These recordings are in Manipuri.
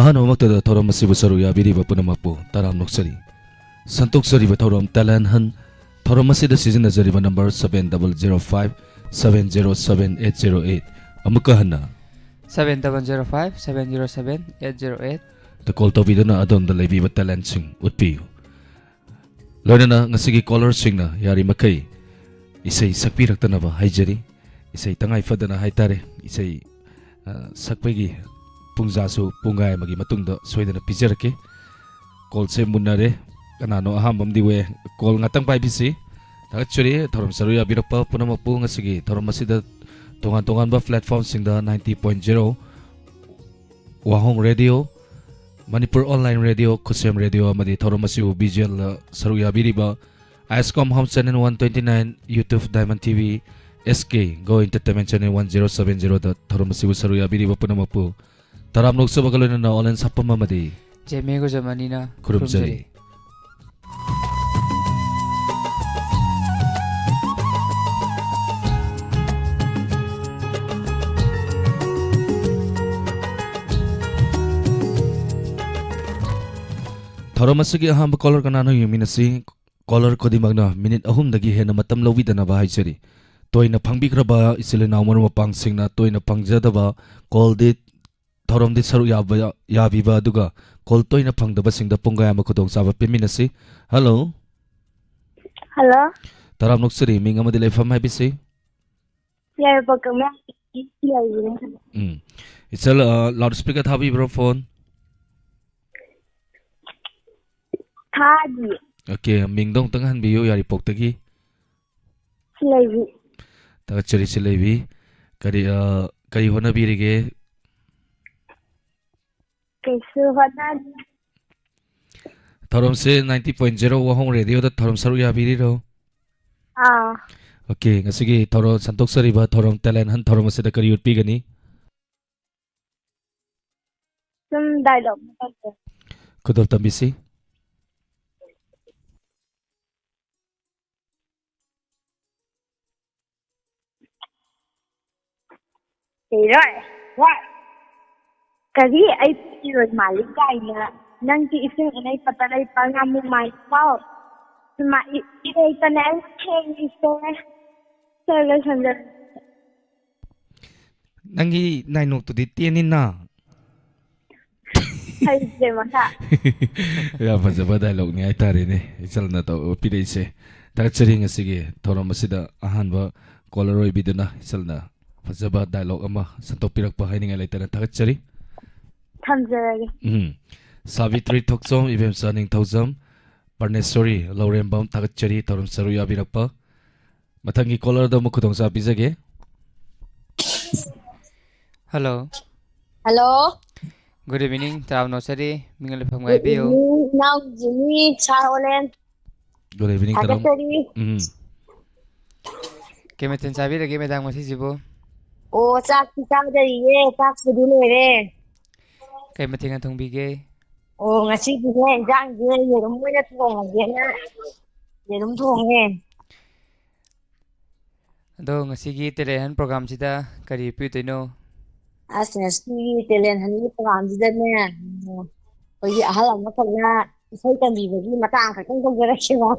ꯑꯍꯥꯟꯕꯃꯛꯇꯗ ꯊꯧꯔꯝ ꯑꯁꯤꯕꯨ ꯁꯔꯨꯛ ꯌꯥꯕꯤꯔꯤꯕ ꯄꯨꯝꯅꯃꯛꯄꯨ ꯇꯔꯥꯝ ꯅꯣꯛꯆꯔꯤ ꯁꯟꯇꯣꯛꯆꯔꯤꯕ ꯊꯧꯔꯝ ꯇꯦꯂꯦꯟ ꯍꯟ ꯊꯧꯔꯝ ꯑꯁꯤꯗ ꯁꯤꯖꯤꯟꯅꯖꯔꯤꯕ ꯅꯝꯕꯔ 7005 707808 ꯑꯃꯨꯛꯀ ꯍꯟꯅ 7005 707808 ꯗ ꯀꯣꯜ ꯇꯧꯕꯤꯗꯨꯅ ꯑꯗꯣꯝꯗ ꯂꯩꯕꯤꯕ ꯇꯦꯂꯦꯟꯠꯁꯤꯡ ꯎꯠꯄꯤꯌꯨ ꯂꯣꯏꯅꯅ ꯉꯁꯤꯒꯤ ꯀꯣꯂꯔꯁꯤꯡꯅ ꯌꯥꯔꯤꯃꯈꯩ ꯏꯁꯩ ꯁꯛꯄꯤꯔꯛꯇꯅꯕ ꯍꯥꯏꯖꯔꯤ ꯏꯁꯩ ꯇꯉꯥꯏ ꯐꯗꯅ ꯍꯥꯏꯇꯥꯔꯦ ꯏꯁꯩ ꯁꯛꯄꯒꯤ ꯄꯨꯡꯖꯥꯁꯨ ꯄꯨꯡꯒꯥꯏ ꯑꯃꯒꯤ ꯃꯇꯨꯡꯗ ꯁꯣꯏꯗꯅ ꯄꯤꯖꯔꯛꯀꯦ ꯀꯣꯜꯁꯦ ꯃꯨꯟꯅꯔꯦ ꯀꯅꯥꯅꯣ ꯑꯍꯥꯟꯕꯝꯗꯤ ꯋꯦ ꯀꯣꯜ ꯉꯥꯛꯇꯪ ꯄꯥꯏꯕꯤꯁꯤ ꯊꯥꯒꯠꯆꯔꯤ ꯊꯧꯔꯝ ꯁꯔꯨꯛ ꯌꯥꯕꯤꯔꯛꯄ ꯄꯨꯝꯅꯃꯛꯄꯨ ꯉꯁꯤꯒꯤ ꯊꯧꯔꯝ ꯑꯁꯤꯗ ꯇꯣꯉꯥꯟ ꯇꯣꯉꯥꯟꯕ ꯄ꯭ꯂꯦꯠꯐꯣꯔꯝꯁꯤꯡꯗ 90.0 Wahong radio Manipur online radio ꯈꯨꯠꯁꯦꯝ ꯔꯦꯗꯤꯑꯣ ꯑꯃꯗꯤ ꯊꯧꯔꯝ ꯑꯁꯤꯕꯨ ꯕꯤꯖꯨꯑꯦꯜꯗ ꯁꯔꯨꯛ ꯌꯥꯕꯤꯔꯤꯕ ꯑꯥꯏꯁꯀꯣꯝ home channel 129 YouTube Diamond TV SK go entertainment channel 1070ꯗ ꯊꯧꯔꯝ ꯑꯁꯤꯕꯨ ꯁꯔꯨꯛ ꯌꯥꯕꯤꯔꯤꯕ ꯄꯨꯝꯅꯃꯛꯄꯨ ꯇꯔꯥꯝ ꯅꯣꯛꯆꯕꯒ ꯂꯣꯏꯅꯅ ꯑꯣꯟꯂꯥꯏꯟ ꯁꯥꯐꯝ ꯑꯃꯗꯤ 제메고자만이나 ꯈꯨꯔꯨꯝꯖꯔꯤ ꯊꯧꯔꯝ ꯑꯁꯤꯒꯤ ꯑꯍꯥꯟꯕ ꯀꯣꯂꯔ ꯀꯅꯥꯅꯣ ꯌꯦꯡꯃꯤꯟꯅꯁꯤ ꯀꯣꯂꯔ ꯈꯨꯗꯤꯡꯃꯛꯅ ꯃꯤꯅꯤꯠ 3ꯗꯒꯤ ꯍꯦꯟꯅ ꯃꯇꯝ ꯂꯧꯕꯤꯗꯅꯕ ꯍꯥꯏꯖꯔꯤ ꯇꯣꯏꯅ ꯐꯪꯕꯤꯈ꯭ꯔꯕ ꯏꯆꯤꯜ ꯏꯅꯥꯎ ꯃꯔꯨꯞ ꯃꯄꯥꯡꯁꯤꯡꯅ ꯇꯣꯏꯅ ꯐꯪꯖꯗꯕ ꯀꯣꯜꯗꯤ ꯊꯧꯔꯝꯗꯤ ꯁꯔꯨꯛ ꯌꯥꯕꯤꯕ ꯑꯗꯨꯒ ꯀꯣꯜ ꯇꯣꯏꯅ ꯐꯪꯗꯕꯁꯤꯡꯗ ꯄꯨꯡꯒꯥꯏ ꯑꯃ ꯈꯨꯗꯣꯡꯆꯥꯕ ꯄꯤꯃꯤꯟꯅꯁꯤ ꯍꯜꯂꯣ ꯍꯜꯂꯣ ꯇꯔꯥꯝ ꯅꯣꯛꯆꯔꯤ ꯃꯤꯡ ꯑꯃꯗꯤ ꯂꯩꯐꯝ ꯍꯥꯏꯕꯤꯁꯤ ꯌꯥꯏꯔꯤꯄꯣꯛꯄ ꯏꯆꯜ ꯂꯥꯎꯗ ꯁ꯭ꯄꯤꯀꯔ ꯊꯥꯕꯤꯕ꯭ꯔꯣ ꯐꯣꯟ ꯊꯥꯗꯤ ꯑꯣꯀꯦ ꯃꯤꯡꯗꯣ ꯑꯃꯨꯛꯇꯪ ꯍꯟꯕꯤꯌꯨ ꯌꯥꯔꯤꯄꯣꯛꯇꯒꯤ ꯂꯩꯕꯤ ꯊꯥꯒꯠꯆꯔꯤ ꯂꯩꯕꯤ ꯀꯔꯤ ꯍꯣꯠꯅꯕꯤꯔꯤꯒꯦ ꯀꯩꯁꯨ ꯍꯣꯠꯅꯗꯦ ꯊꯧꯔꯝꯁꯦ 90.0 ꯋꯥꯍꯣꯡ ꯔꯦꯗꯤꯑꯣꯗ ꯊꯧꯔꯝ ꯁꯔꯨꯛ ꯌꯥꯕꯤꯔꯤꯔꯣ ꯑꯣꯀꯦ ꯉꯁꯤꯒꯤ ꯊꯧꯔꯝ ꯁꯟꯗꯣꯛꯆꯔꯤꯕ ꯊꯧꯔꯝ ꯇꯦꯂꯦꯟ ꯍꯟ ꯊꯧꯔꯝ ꯑꯁꯤꯗ ꯀꯔꯤ ꯎꯠꯄꯤꯒꯅꯤ ꯁꯨꯝ ꯗꯥꯏꯂꯣꯛ ꯈꯨꯗꯣꯜ ꯇꯝꯕꯤꯁꯤ ꯍꯩꯔꯣꯏ ꯋꯥꯏ ꯀꯔꯤ ꯑꯩ ꯏꯔꯣꯏ ꯃꯥꯜꯂꯤ ꯀꯥꯏꯅ ꯅꯪꯒꯤ ꯏꯁꯤꯡ ꯏꯅꯩ ꯄꯠꯇ ꯂꯩꯄ ꯉꯥꯃꯨ ꯃꯥꯏ ꯄꯥꯎ ꯁꯨꯃ ꯏꯔꯩꯇꯅ ꯑꯩ ꯊꯦꯡꯉꯤꯁꯦ ꯆꯠꯂ ꯁꯟꯖꯠ ꯅꯪꯒꯤ ꯅꯥꯏꯅꯣꯛꯇꯨꯗꯤ ꯇꯦꯟꯅꯤꯅ ꯍꯩꯇ꯭ꯔꯦ ꯃꯈꯥ ꯌꯥꯝ ꯐꯖꯕ ꯗꯥꯏꯂꯣꯛꯅꯤ ꯍꯥꯏꯇꯥꯔꯦꯅꯦ ꯏꯆꯜꯅ ꯄꯤꯔꯛꯏꯁꯦ ꯊꯥꯒꯠꯆꯔꯤ ꯉꯁꯤꯒꯤ ꯊꯧꯔꯝ ꯑꯁꯤꯗ ꯑꯍꯥꯟꯕ ꯀꯣꯂꯔ ꯑꯣꯏꯕꯤꯗꯨꯅ ꯏꯆꯜꯅ ꯐꯖꯕ ꯗꯥꯏꯂꯣꯛ ꯑꯃ ꯁꯟꯗꯣꯛꯄꯤꯔꯛꯄ ꯍꯥꯏꯅꯤꯡꯉꯥꯏ ꯂꯩꯇꯅ ꯊꯥꯒꯠꯆꯔꯤ ꯊꯝꯖꯔꯒꯦ ꯁꯥꯕꯤꯇ꯭ꯔꯤ ꯊꯣꯛꯆꯣꯝ ꯏꯕꯦꯝꯆꯥ ꯅꯤꯡꯊꯧꯖꯝ ꯄꯔꯅꯦꯁꯣꯔꯤ ꯂꯧꯔꯦꯝꯕꯝ ꯊꯥꯒꯠꯆꯔꯤ ꯊꯧꯔꯝ ꯁꯔꯨꯛ ꯌꯥꯕꯤꯔꯛꯄ ꯃꯊꯪꯒꯤ ꯀꯣꯂꯔꯗ ꯑꯃꯨꯛ ꯈꯨꯗꯣꯡꯆꯥꯕ ꯄꯤꯖꯒꯦ Hello ꯍꯜꯂꯣ Good evening ꯇꯔꯥꯝꯅꯣꯛꯆꯔꯤ ꯃꯤꯡ ꯂꯩꯐꯝ ꯒꯨꯗ ꯍꯥꯏꯕꯤꯌꯨ ꯏꯚꯤꯅꯤꯡ ꯏꯅꯥꯎ ꯖꯤꯃꯤ ꯁꯥꯔ ꯑꯣꯂꯦꯟ ꯒꯨꯗ ꯏꯚꯤꯅꯤꯡ ꯇꯔꯥꯝ ꯊꯥꯒꯠꯆꯔꯤ ꯀꯩ ꯃꯊꯦꯜ ꯆꯥꯕꯤꯔꯒꯦ ꯃꯦꯗꯥꯝ ꯉꯁꯤꯁꯤꯕꯨ ꯑꯣ ꯆꯥꯛꯇꯤ ꯆꯥꯗꯔꯤꯌꯦ ꯆꯥꯛꯄꯨꯗꯤ ꯂꯣꯏꯔꯦ ꯀꯩ ꯃꯊꯦꯜꯅ ꯊꯣꯡꯕꯤꯒꯦ ꯑꯣ ꯉꯁꯤꯗꯤꯅꯦ ꯏꯟꯖꯥꯡꯁꯦ ꯌꯦꯔꯨꯝ ꯑꯣꯏꯅ ꯊꯣꯡꯉꯒꯦꯅ ꯌꯦꯔꯨꯝ ꯊꯣꯡꯉꯦ ꯑꯗꯣ ꯉꯁꯤꯒꯤ ꯇꯦꯂꯦꯟ ꯄ꯭ꯔꯣꯒꯥꯝꯁꯤꯗ ꯀꯔꯤ ꯄꯤꯗꯣꯏꯅꯣ ꯑꯁ ꯉꯁꯤꯒꯤ ꯇꯦꯂꯦꯟ ꯍꯟꯒꯤ ꯄ꯭ꯔꯣꯒꯥꯝꯁꯤꯗꯅꯦ ꯑꯩꯈꯣꯏꯒꯤ ꯑꯍꯜ ꯑꯃꯈꯛꯅ ꯏꯁꯩ ꯇꯝꯕꯤꯕꯒꯤ ꯃꯇꯥꯡ ꯈꯛꯇꯪ ꯇꯧꯖꯔꯛꯀꯦꯕ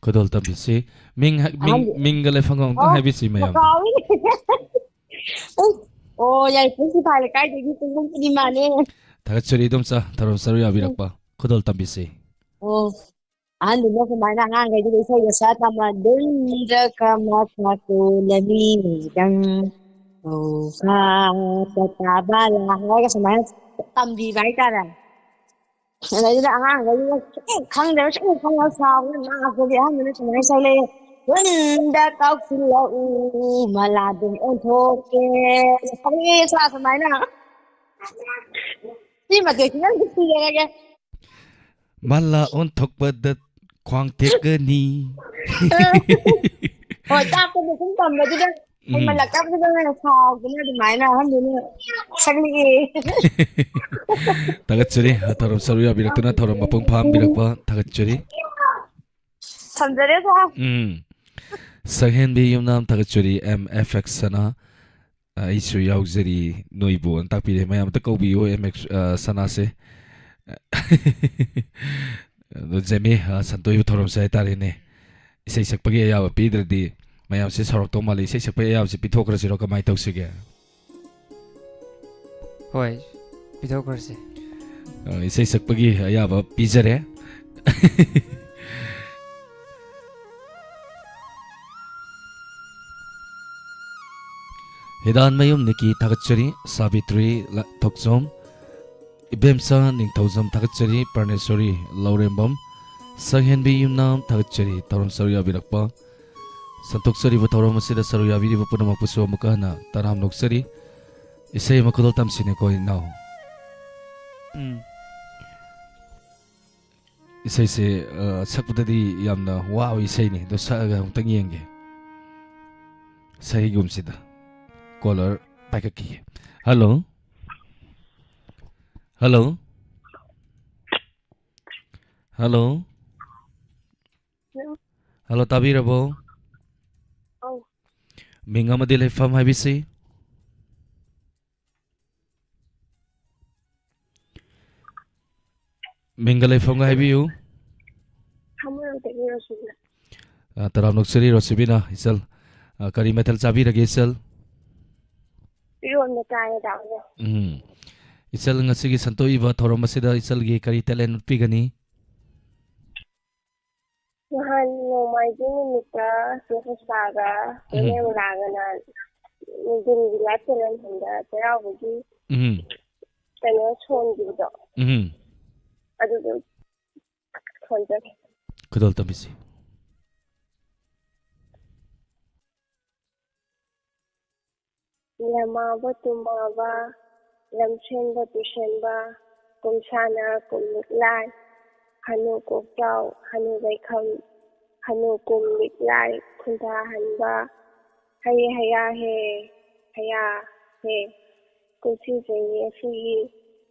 ꯈꯨꯗꯣꯜ ꯇꯝꯕꯤꯁꯤ ꯃꯤꯡꯒ ꯂꯩꯐꯝꯒ ꯑꯃꯨꯛꯇꯪ ꯍꯥꯏꯕꯤꯁꯤ ꯃꯌꯥꯝꯗ ꯑꯣ ꯌꯥꯏꯄꯣꯛ ꯁꯤꯐꯥꯏ ꯂꯩꯀꯥꯏꯗꯒꯤ ꯄꯨꯡꯕꯝ ꯃꯥꯅꯦ ꯊꯥꯒꯠꯆꯔꯤ ꯑꯗꯨꯝꯆꯥ ꯊꯧꯔꯝ ꯁꯔꯨꯛ ꯌꯥꯕꯤꯔꯛꯄ ꯈꯨꯗꯣꯜ ꯇꯝꯕꯤꯁꯤ ꯑꯣ ꯑꯍꯟꯗꯨꯅ ꯁꯨꯃꯥꯏꯅ ꯑꯉꯥꯡꯈꯩꯗꯨꯗ ꯏꯁꯩꯒ ꯁꯛꯑ ꯇꯝꯃꯗꯨꯝꯗ꯭ꯔꯀ ꯃꯊꯛꯇꯣꯂꯃꯤ ꯃꯤꯗꯪ ꯇꯥꯕ ꯍꯥꯏꯔꯒ ꯁꯨꯃꯥꯏꯅ ꯇꯝꯕꯤꯕ ꯍꯥꯏꯇꯥꯔꯦ ꯑꯗꯩꯗꯨꯗ ꯑꯉꯥꯡꯈꯩꯗꯨꯅ ꯈꯪꯗꯕ ꯁꯨꯝ ꯈꯪꯉ ꯁꯥꯎꯕꯅ ꯉꯥꯛꯄꯗꯤ ꯑꯍꯟꯗꯨꯅ ꯁꯨꯃꯥꯏꯅ ꯁꯛꯂꯛꯑꯦ ꯍꯨꯟꯗ ꯀꯥꯎꯁꯤꯜꯂꯛꯎ ꯃꯂꯥꯗꯨꯝ ꯑꯣꯟꯊꯣꯛꯀꯦ ꯁꯨꯃꯥꯏꯅ ꯁꯤ ꯃꯇꯦꯛꯁꯤꯅ ꯄꯤꯖꯔꯒꯦ ꯃꯂꯥ ꯑꯣꯟꯊꯣꯛꯄꯗ ꯈ꯭ꯋꯥꯡ ꯇꯦꯛꯀꯅꯤ ꯍꯣꯏ ꯇꯥꯛꯄꯗ ꯁꯨꯝ ꯇꯝꯕꯗꯨꯗ ꯍꯩꯃꯜꯂꯛꯇꯕꯗꯨꯗ ꯁꯥꯎꯗꯅ ꯑꯗꯨꯃꯥꯏꯅ ꯑꯍꯟꯗꯨꯅ ꯁꯛꯂꯛꯑꯦ ꯊꯥꯒꯠꯆꯔꯤ ꯊꯧꯔꯝ ꯁꯔꯨꯛ ꯌꯥꯕꯤꯔꯛꯇꯨꯅ ꯊꯧꯔꯝ ꯃꯄꯨꯡ ꯐꯥꯍꯟꯕꯤꯔꯛꯄ ꯊꯥꯒꯠꯆꯔꯤ ꯊꯝꯖꯔꯦꯀꯣ ꯁꯛꯍꯦꯟꯕꯤ ꯌꯨꯝꯅꯥꯝ ꯊꯥꯒꯠꯆꯔꯤ MFX ꯁꯅꯥ ꯑꯩꯁꯨ ꯌꯥꯎꯖꯔꯤ ꯅꯣꯏꯕꯨ ꯇꯥꯛꯄꯤꯔꯦ ꯃꯌꯥꯝꯇ ꯀꯧꯕꯤꯌꯨ ꯁꯅꯥꯁꯦ ꯑꯗꯣ ꯖꯦꯃꯤ ꯁꯟꯇꯣꯏꯕ ꯊꯧꯔꯝꯁꯦ ꯍꯥꯏꯇꯥꯔꯦꯅꯦ ꯏꯁꯩ ꯁꯛꯄꯒꯤ ꯑꯌꯥꯕ ꯄꯤꯗ꯭ꯔꯗꯤ ꯃꯌꯥꯝꯁꯦ ꯁꯥꯎꯔꯛꯇꯧ ꯃꯥꯜꯂꯤ ꯏꯁꯩ ꯁꯛꯄꯒꯤ ꯑꯌꯥꯕꯁꯤ ꯄꯤꯊꯣꯛꯈ꯭ꯔꯁꯤꯔꯣ ꯀꯃꯥꯏꯅ ꯇꯧꯁꯤꯒꯦ ꯍꯣꯏ ꯄꯤꯊꯣꯛꯈ꯭ꯔꯁꯤ ꯏꯁꯩ ꯁꯛꯄꯒꯤ ꯑꯌꯥꯕ ꯄꯤꯖꯔꯦ ꯍꯤꯗꯥꯟꯃꯌꯨꯝ ꯅꯤꯀꯤ ꯊꯥꯒꯠꯆꯔꯤ ꯁꯥꯕꯤꯇ꯭ꯔꯤ ꯊꯣꯛꯆꯣꯝ ꯏꯕꯦꯝꯁꯥ ꯅꯤꯡꯊꯧꯖꯝ ꯊꯥꯒꯠꯆꯔꯤ ꯄꯔꯅꯦꯁꯣꯔꯤ ꯂꯧꯔꯦꯝꯕꯝ ꯁꯪꯍꯦꯟꯕꯤ ꯌꯨꯝꯅꯥꯝ ꯊꯥꯒꯠꯆꯔꯤ ꯊꯧꯔꯝ ꯁꯔꯨ ꯌꯥꯕꯤꯔꯛꯄ ꯁꯟꯇꯣꯛꯆꯔꯤꯕ ꯊꯧꯔꯝ ꯑꯁꯤꯗ ꯁꯔꯨ ꯌꯥꯕꯤꯔꯤꯕ ꯄꯨꯝꯅꯃꯛꯄꯨꯁꯨ ꯑꯃꯨꯛꯀ ꯍꯟꯅ ꯇꯔꯥꯝ ꯅꯣꯛꯆꯔꯤ ꯏꯁꯩ ꯑꯃ ꯈꯨꯗꯣꯜ ꯇꯝꯁꯤꯅꯦꯀꯣ ꯏꯅꯥꯎ ꯏꯁꯩꯁꯦ ꯁꯛꯄꯗꯗꯤ ꯌꯥꯝꯅ ꯋꯥꯕ ꯏꯁꯩꯅꯤ ꯑꯗꯣ ꯁꯛꯑꯒ ꯑꯃꯨꯛꯇꯪ ꯌꯦꯡꯒꯦ ꯁꯍꯤꯒꯨꯝꯁꯤꯗ ꯀꯣꯂꯔ ꯄꯥꯏꯈꯠꯈꯤꯒꯦ ꯍꯜꯂꯣ ꯍꯜꯂꯣ ꯍꯜꯂꯣ ꯍꯜꯂꯣ ꯇꯥꯕꯤꯔꯕꯣ ꯃꯤꯡ ꯑꯃꯗꯤ ꯂꯩꯐꯝ ꯍꯥꯏꯕꯤꯁꯤ ꯃꯤꯡꯒ ꯂꯩꯐꯝꯒ ꯍꯥꯏꯕꯤꯌꯨ ꯇꯔꯥꯝ ꯅꯣꯛꯆꯔꯤ ꯔꯣꯁꯤꯕꯤꯅ ꯏꯆꯜ ꯀꯔꯤ ꯃꯊꯦꯜ ꯆꯥꯕꯤꯔꯒꯦ ꯏꯆꯜ ꯏꯔꯣꯟꯕ ꯆꯥꯔꯦ ꯗꯥꯎꯅꯦ ꯏꯆꯜ ꯉꯁꯤꯒꯤ ꯁꯟꯇꯣꯛꯏꯕ ꯊꯧꯔꯝ ꯑꯁꯤꯗ ꯏꯆꯜꯒꯤ ꯀꯔꯤ ꯇꯦꯂꯦꯟ ꯎꯠꯄꯤꯒꯅꯤ ꯅꯍꯥꯟ ꯅꯣꯡꯃꯥꯏꯖꯤꯡ ꯅꯨꯃꯤꯠꯇ ꯆꯦꯁꯥꯒ ꯂꯣꯏꯅꯦꯝꯂꯥꯒꯅ ꯅꯨꯡꯊꯤꯟꯒꯤ ꯂꯥꯏꯐ ꯇꯦꯂꯦꯟꯁꯤꯡꯗ ꯆꯩꯔꯥꯎꯕꯒꯤ ꯀꯩꯅꯣ ꯁꯣꯟꯈꯤꯕꯗꯣ ꯑꯗꯨꯗꯣ ꯁꯣꯟꯖꯔꯦ ꯈꯨꯗꯣꯜ ꯇꯝꯕꯤꯁꯤ ꯂꯃꯥꯕ ꯇꯨꯝꯃꯥꯕ ꯂꯝꯁꯦꯟꯕ ꯇꯨꯁꯦꯟꯕ ꯀꯨꯝꯁꯥꯅ ꯀꯨꯝꯂꯤꯛꯂꯥꯏ ꯍꯅꯨ ꯀꯣꯛꯆꯥꯎ ꯍꯅꯨ ꯂꯩꯈꯝ ꯍꯅꯨ ꯀꯨꯝ ꯂꯤꯛꯂꯥꯏ ꯈꯨꯟꯊꯥꯍꯟꯕ ꯍꯩ ꯍꯌꯥ ꯍꯦ ꯍꯌꯥ ꯍꯦ ꯀꯨꯝꯁꯤ ꯆꯍꯤ ꯑꯁꯤꯒꯤ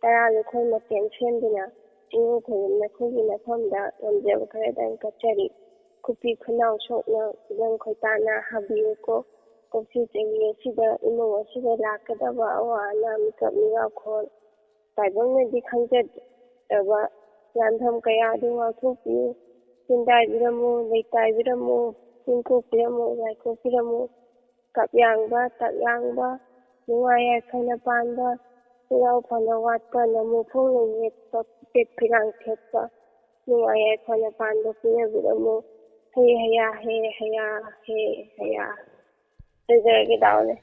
ꯇꯔꯥꯅꯤꯊꯣꯏ ꯃꯊꯦꯜ ꯁꯦꯝꯗꯨꯅ ꯏꯉꯨ ꯈꯨꯔꯨꯝꯅꯈꯣꯏꯒꯤ ꯃꯐꯝꯗ ꯉꯝꯖꯕ ꯈꯔꯗꯪ ꯀꯠꯆꯔꯤ ꯈꯨꯄꯤ ꯈꯨꯅꯥꯎ ꯁꯣꯛꯅ ꯈꯨꯗꯝ ꯈꯣꯏꯇꯥꯅ ꯍꯥꯕꯤꯌꯨꯀꯣ ꯀꯨꯝꯁꯤ ꯆꯍꯤ ꯑꯁꯤꯗ ꯏꯃꯨꯡ ꯑꯁꯤꯗ ꯂꯥꯛꯀꯗꯕ ꯑꯋꯥ ꯑꯅꯥ ꯃꯤꯀꯞ ꯃꯤꯔꯥꯎꯈꯣꯜ ꯇꯥꯏꯕꯪꯅꯗꯤ ꯈꯪꯖꯗꯕ ꯂꯥꯟꯐꯝ ꯀꯌꯥꯗꯨ ꯉꯥꯛꯊꯣꯛꯄꯤꯌꯨ ꯆꯤꯟꯗꯥꯏꯕꯤꯔꯝꯃꯨ ꯂꯩꯇꯥꯏꯕꯤꯔꯝꯃꯨ ꯆꯤꯡꯀꯣꯛꯄꯤꯔꯝꯃꯨ ꯂꯥꯏꯀꯣꯛꯄꯤꯔꯝꯃꯨ ꯀꯞꯌꯥꯡꯕ ꯇꯛꯌꯥꯡꯕ ꯅꯨꯡꯉꯥꯏ ꯌꯥꯏꯐꯅ ꯄꯥꯟꯕ ꯆꯩꯔꯥꯎ ꯐꯅ ꯋꯥꯠꯄ ꯅꯃꯨ ꯐꯣꯡꯅ ꯌꯦꯠꯄ ꯄꯦꯠ ꯐꯤꯔꯥꯡ ꯊꯦꯠꯄ ꯅꯨꯡꯉꯥꯏ ꯌꯥꯏꯐꯅ ꯄꯥꯟꯕ ꯄꯤꯅꯕꯤꯔꯝꯃු ꯍꯦ ꯍꯌꯥ ꯍꯦ ꯍꯌꯥ ꯍꯦ ꯍꯌꯥ ꯂꯩꯖꯔꯒꯦ ꯗꯥꯎꯅꯦ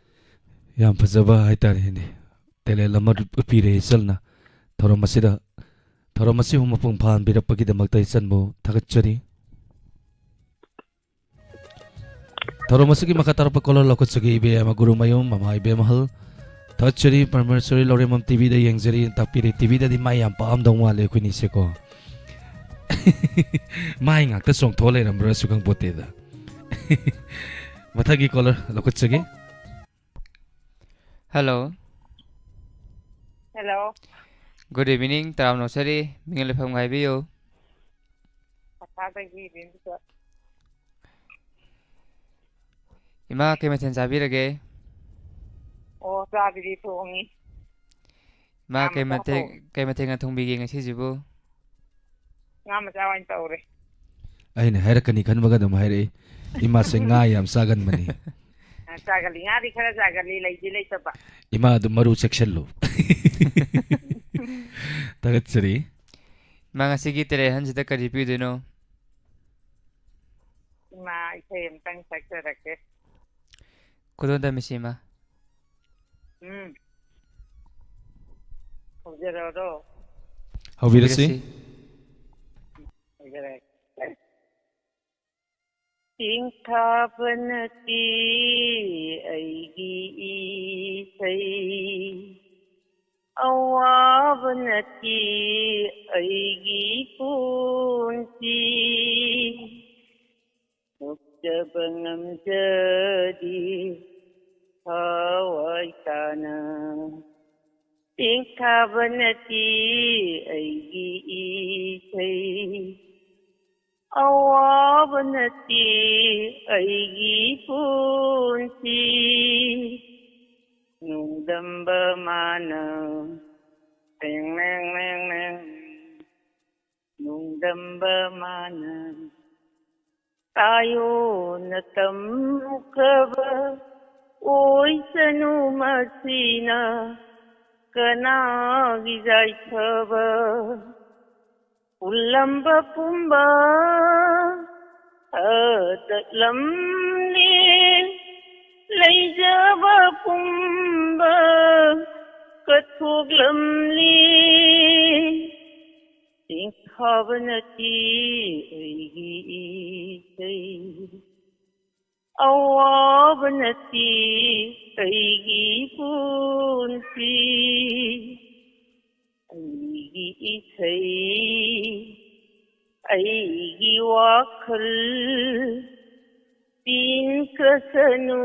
ꯌꯥꯝ ꯐꯖꯕ ꯍꯥꯏꯇꯥꯔꯦꯅꯦ ꯇꯦꯂꯦꯟ ꯑꯃ ꯎꯠꯄꯤꯔꯦ ꯏꯆꯜꯅ ꯊꯧꯔꯝ ꯑꯁꯤꯕꯨ ꯃꯄꯨꯡ ꯐꯥꯍꯟꯕꯤꯔꯛꯄꯒꯤꯗꯃꯛꯇ ꯏꯆꯟꯕꯨ ꯊꯥꯒꯠꯆꯔꯤ ꯊꯧꯔꯝ ꯑꯁꯤꯒꯤ ꯃꯈꯥ ꯇꯥꯔꯛꯄ ꯀꯣꯂꯔ ꯂꯧꯈꯠꯆꯒꯦ ꯏꯕꯦꯝ ꯒꯨꯔꯨꯃꯌꯨꯝ ꯃꯃꯥ ꯏꯕꯦꯝꯍꯜ ꯊꯥꯒꯠꯆꯔꯤ ꯄꯔꯃꯦꯁꯣꯔꯤ ꯂꯧꯔꯦꯝꯕꯝ ꯇꯤꯚꯤꯗ ꯌꯦꯡꯖꯔꯤ ꯇꯥꯛꯄꯤꯔꯤ ꯇꯤꯚꯤꯗꯗꯤ ꯃꯥꯏ ꯌꯥꯝ ꯄꯥꯝꯗꯧ ꯃꯥꯜꯂꯦ ꯑꯩꯈꯣꯏꯅꯤꯁꯦꯀꯣ ꯃꯥꯏ ꯉꯥꯛꯇ ꯆꯣꯡꯊꯣꯛꯑ ꯂꯩꯔꯝꯕ꯭ꯔꯥꯁꯨ ꯈꯪꯄꯣꯠꯇꯦꯗ ꯃꯊꯪꯒꯤ ꯀꯣꯂꯔ ꯂꯧꯈꯠꯆꯒꯦ ꯍꯜꯂꯣ ꯍꯦꯜꯂꯣ ꯒꯨꯗ ꯏꯚꯤꯅꯤꯡ ꯇꯔꯥꯝ ꯅꯣꯛꯆꯔꯤ ꯃꯤꯡ ꯂꯩꯐꯝꯒ ꯍꯥꯏꯕꯤꯌꯨ ꯃꯈꯥꯗꯒꯤ ꯕꯦꯝꯕꯤꯁꯣꯔ ꯏꯃꯥ ꯀꯩ ꯃꯊꯦꯜ ꯆꯥꯕꯤꯔꯒꯦ ꯑꯣ ꯆꯥꯕꯗꯤ ꯊꯣꯡꯉꯤ ꯏꯃꯥ ꯉꯥ ꯃꯆꯥ ꯊꯣꯡꯉꯤ ꯀꯩ ꯃꯊꯦꯜꯒ ꯊꯣꯡꯕꯤꯒꯦ ꯉꯁꯤꯁꯤꯕꯨ ꯉꯥ ꯃꯆꯥ ꯑꯣꯏꯅ ꯇꯧꯔꯦ ꯑꯩꯅ ꯍꯥꯏꯔꯛꯀꯅꯤ ꯈꯟꯕꯒ ꯑꯗꯨꯝ ꯍꯥꯏꯔꯛꯏ ꯏꯃꯥꯁꯦ ꯉꯥ ꯌꯥꯝ ꯆꯥꯒꯟꯕꯅꯤ ꯆꯥꯒꯜꯂꯤ ꯉꯥꯗꯤ ꯈꯔ ꯆꯥꯒꯜꯂꯤ ꯂꯩꯗꯤ ꯂꯩꯇꯕ ꯏꯃꯥ ꯑꯗꯨ ꯃꯔꯨ ꯆꯦꯛꯁꯜꯂꯨ ꯊꯥꯒꯠꯆꯔꯤ ꯏꯃꯥ ꯉꯁꯤꯒꯤ ꯇꯦꯂꯦꯟꯁꯤꯗ ꯀꯔꯤ ꯄꯤꯗꯣꯏꯅꯣ ꯏꯃꯥ ꯏꯁꯩ ꯑꯃꯇꯪ ꯁꯛꯆꯔꯛꯀꯦ ꯈꯨꯗꯣꯜ ꯇꯝꯕꯤꯁꯤ ꯏꯃꯥ ꯍꯧꯖꯔꯛꯑꯣꯔꯣ ꯍꯧꯕꯤꯔꯁꯤ ꯆꯤꯡꯊꯥꯕ ꯅꯠꯇꯦ ꯑꯩꯒꯤ ꯏꯁꯩ ꯑꯋꯥꯕ ꯅꯠꯇꯦ ꯑꯩꯒꯤ ꯄꯨꯟꯁꯤ ꯅꯣꯛꯆꯕ ꯉꯝꯖꯗꯦ ꯊꯋꯥꯏ ꯇꯥꯅ ꯆꯤꯡꯊꯥꯕ ꯅꯠꯇꯦ ꯑꯩꯒꯤ ꯏꯁꯩ ꯑꯋꯥꯕ ꯅꯠꯇꯦ ꯑꯩꯒꯤ ꯄꯨꯟꯁꯤ ꯅꯨꯡꯗꯝꯕ ꯃꯥꯅ ꯇꯦꯡ ꯂꯦꯡ ꯂꯦꯡ ꯂꯦꯡ ꯅꯨꯡꯗꯝꯕ ꯃꯥꯅ ꯇꯥꯌꯣꯅ ꯇꯝꯈ꯭ꯔꯕ ꯑꯣꯏꯁꯅꯨ ꯃꯁꯤꯅ ꯀꯅꯥꯒꯤ ꯌꯥꯏꯐꯕ ꯎꯜꯂꯝꯕ ꯄꯨꯝꯕ ꯇꯠꯂꯝꯂꯦ ꯂꯩꯖꯕ ꯄꯨꯝꯕ ꯀꯠꯊꯣꯛꯂꯝꯂꯦ ꯆꯤꯡꯈꯥꯕ ꯅꯠꯇꯦ ꯑꯩꯒꯤ ꯏꯁꯩ ꯑꯋꯥꯕ ꯅꯠꯇꯦ ꯑꯩꯒꯤ ꯄꯨꯟꯁꯤ ꯑꯩꯒꯤ 이세이 ꯑꯩꯒꯤ ꯋꯥꯈꯜ ꯄꯤꯟꯈ꯭ꯔꯁꯅꯨ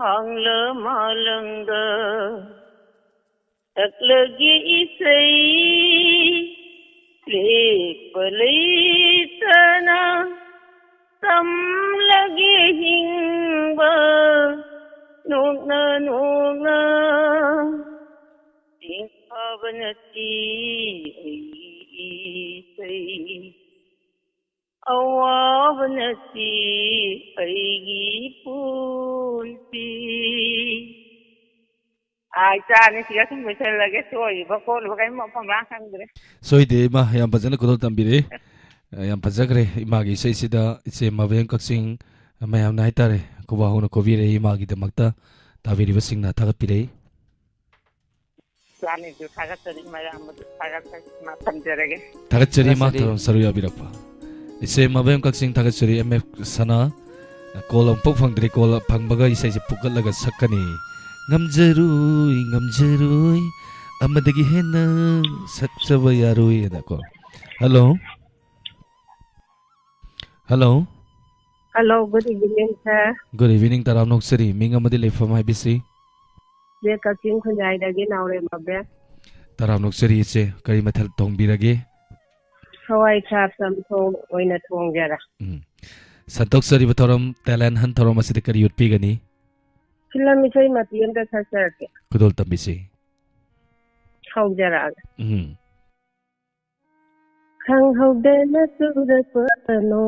ꯍꯥꯡꯂ ꯃꯥꯂꯪꯗ ꯁꯛꯂꯒꯦ 이세이 ꯂꯦꯞꯄ ꯂꯩꯇꯅ ꯇꯝꯂꯒꯦ ꯍꯤꯡꯕ ꯅꯣꯛꯅ ꯅꯣꯛꯅ ꯆꯤꯡꯈꯥꯕ ꯅꯠꯇꯦ ꯑꯩꯒꯤ 이세이 ꯑꯋꯥꯕ ꯅꯠꯇꯦ ꯑꯩꯒꯤ ꯄꯨꯟꯁꯤ ꯏꯆꯥꯅꯤ ꯁꯤꯒ ꯁꯨꯝ ꯂꯣꯏꯁꯤꯜꯂꯒꯦ ꯁꯣꯏꯔꯤꯕ ꯈꯣꯠꯂꯤꯕ ꯀꯔꯤꯝ ꯃꯐꯝ ꯃꯔꯥꯡ ꯈꯪꯗ꯭ꯔꯦ ꯁꯣꯏꯗꯦ ꯏꯃꯥ ꯌꯥꯝ ꯐꯖꯅ ꯈꯨꯗꯣꯜ ꯇꯝꯕꯤꯔꯛꯏ ꯌꯥꯝ ꯐꯖꯈ꯭ꯔꯦ ꯏꯃꯥꯒꯤ ꯏꯁꯩꯁꯤꯗ ꯏꯆꯦ ꯃꯕꯦꯝ ꯀꯛꯆꯤꯡ ꯃꯌꯥꯝꯅ ꯍꯥꯏꯇꯥꯔꯦ ꯈꯨꯕꯥ ꯍꯧꯅ ꯀꯣꯕꯤꯔꯛꯏ ꯏꯃꯥꯒꯤꯗꯃꯛꯇ ꯇꯥꯕꯤꯔꯤꯕꯁꯤꯡꯅ ꯊꯥꯒꯠꯄꯤꯔꯛꯏ ꯏꯆꯥꯅꯤꯁꯨ ꯊꯥꯒꯠꯆꯔꯤ ꯃꯌꯥꯝꯕꯨ ꯊꯝꯖꯔꯒꯦ ꯊꯥꯒꯠꯆꯔꯤ ꯏꯃꯥ ꯊꯥꯒꯠꯆꯔꯤ. ꯊꯧꯔꯝ ꯁꯔꯨꯛ ꯌꯥꯕꯤꯔꯛꯄ ꯏꯆꯦ ꯃꯕꯦꯝ ꯀꯛꯆꯤꯡ ꯊꯥꯒꯠꯆꯔꯤ MF ꯁꯅꯥ ꯀꯣꯜ ꯑꯃꯐꯥꯎ ꯐꯪꯗ꯭ꯔꯤ ꯀꯣꯜ ꯐꯪꯕꯒ ꯏꯁꯩꯁꯦ ꯄꯨꯛꯀꯠꯂꯒ ꯁꯛꯀꯅꯤ ꯉꯝꯖꯔꯣꯏ ꯉꯝꯖꯔꯣꯏ ꯑꯃꯗꯒꯤ ꯍꯦꯟꯅ ꯁꯛꯆꯕ ꯌꯥꯔꯣꯏ ꯑꯅꯀꯣ hello hello Hello, good evening, sir. Good evening ꯇꯔꯥꯝ ꯅꯣꯛꯆꯔꯤ ꯃꯤꯡ ꯑꯃꯗꯤ ꯂꯩꯐꯝ ꯍꯥꯏꯕꯤꯁꯤ Je Kachin Khunjai Naure Mabe. ꯇꯔꯥꯝ ꯅꯣꯛꯆꯔꯤ ꯏꯆꯦ ꯀꯔꯤ ꯃꯊꯦꯜ ꯊꯣꯡꯕꯤꯔꯒꯦ Hawai Chap some song Oina Twongera. ꯁꯟꯇꯣꯛꯆꯔꯤꯕ ꯊꯧꯔꯝ ꯇꯦꯂꯦꯟ ꯍꯟ ꯊꯧꯔꯝ ꯑꯁꯤꯗ ꯀꯔꯤ ꯎꯠꯄꯤꯒꯅꯤ Filamisai Matiam the Sasarke. ꯈꯨꯗꯣꯜ ꯇꯝꯕꯤꯁꯤ Howjara. Um Hang Howdena Surapano.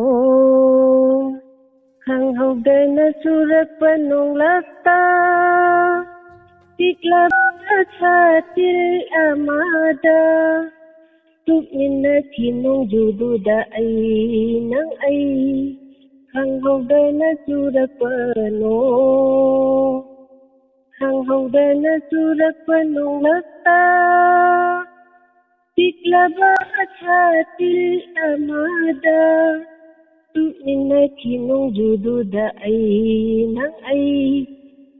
Hang Howdena Surapanong Lata. Tikla Chatil Amada. Tukina Kinong Jududa Ay Nang Ay. Hang Howdena Surapano. Hang Howdena Surapanong Lata. Tikla Chatil Amada. Tukina Kinong Jududa Ay Nang Ay.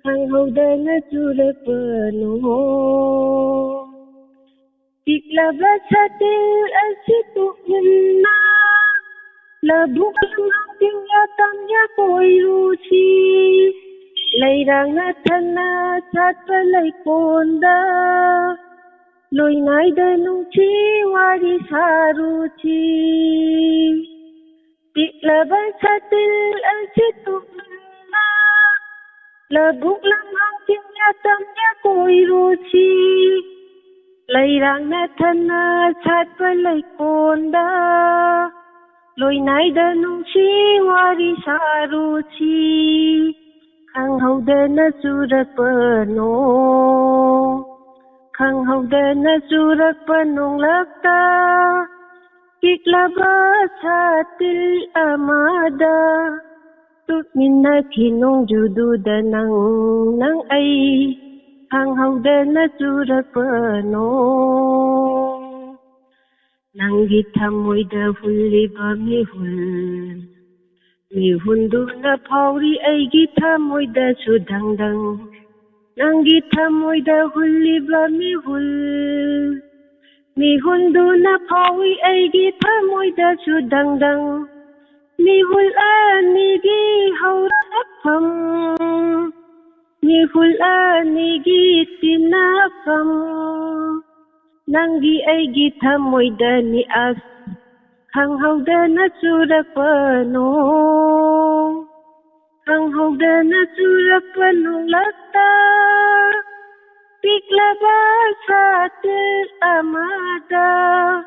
Hang Howdena Surapano. Tikla Chatil Asitu Inna. Labuk Lamang Yatamya Koiruchi. Lairang Atana Chatpalay Konda. Loy Naidanung Chiwari Saruchi. Tikla Chatil Asitu Inna. Labuk Lamang Yatamya Koiruchi. Lairang Atana Chatpalay Konda. Loy Naidanung Chiwari Saruchi. Hang Howdena Surapano. Hang Howdena Surapanong Lakta. Tikla Chatil Amada. Tukina Kinong Jududa Nang Ay. Hang Howdena Surapano. Nangitamoyda Huliba Mihul. Mihunduna Pauri Aigitamoyda Sudangdang. Nangitamoyda Huliba Mihul. Mihunduna Pauri Aigitamoyda Sudangdang. Mihul Anigi Haurapam. Mihul Anigi Tinapam. Nangi Aigi Tamoyda Ni As. Hang Howdena Surapano. Hang Howdena Surapano Lata. piklaba satil amada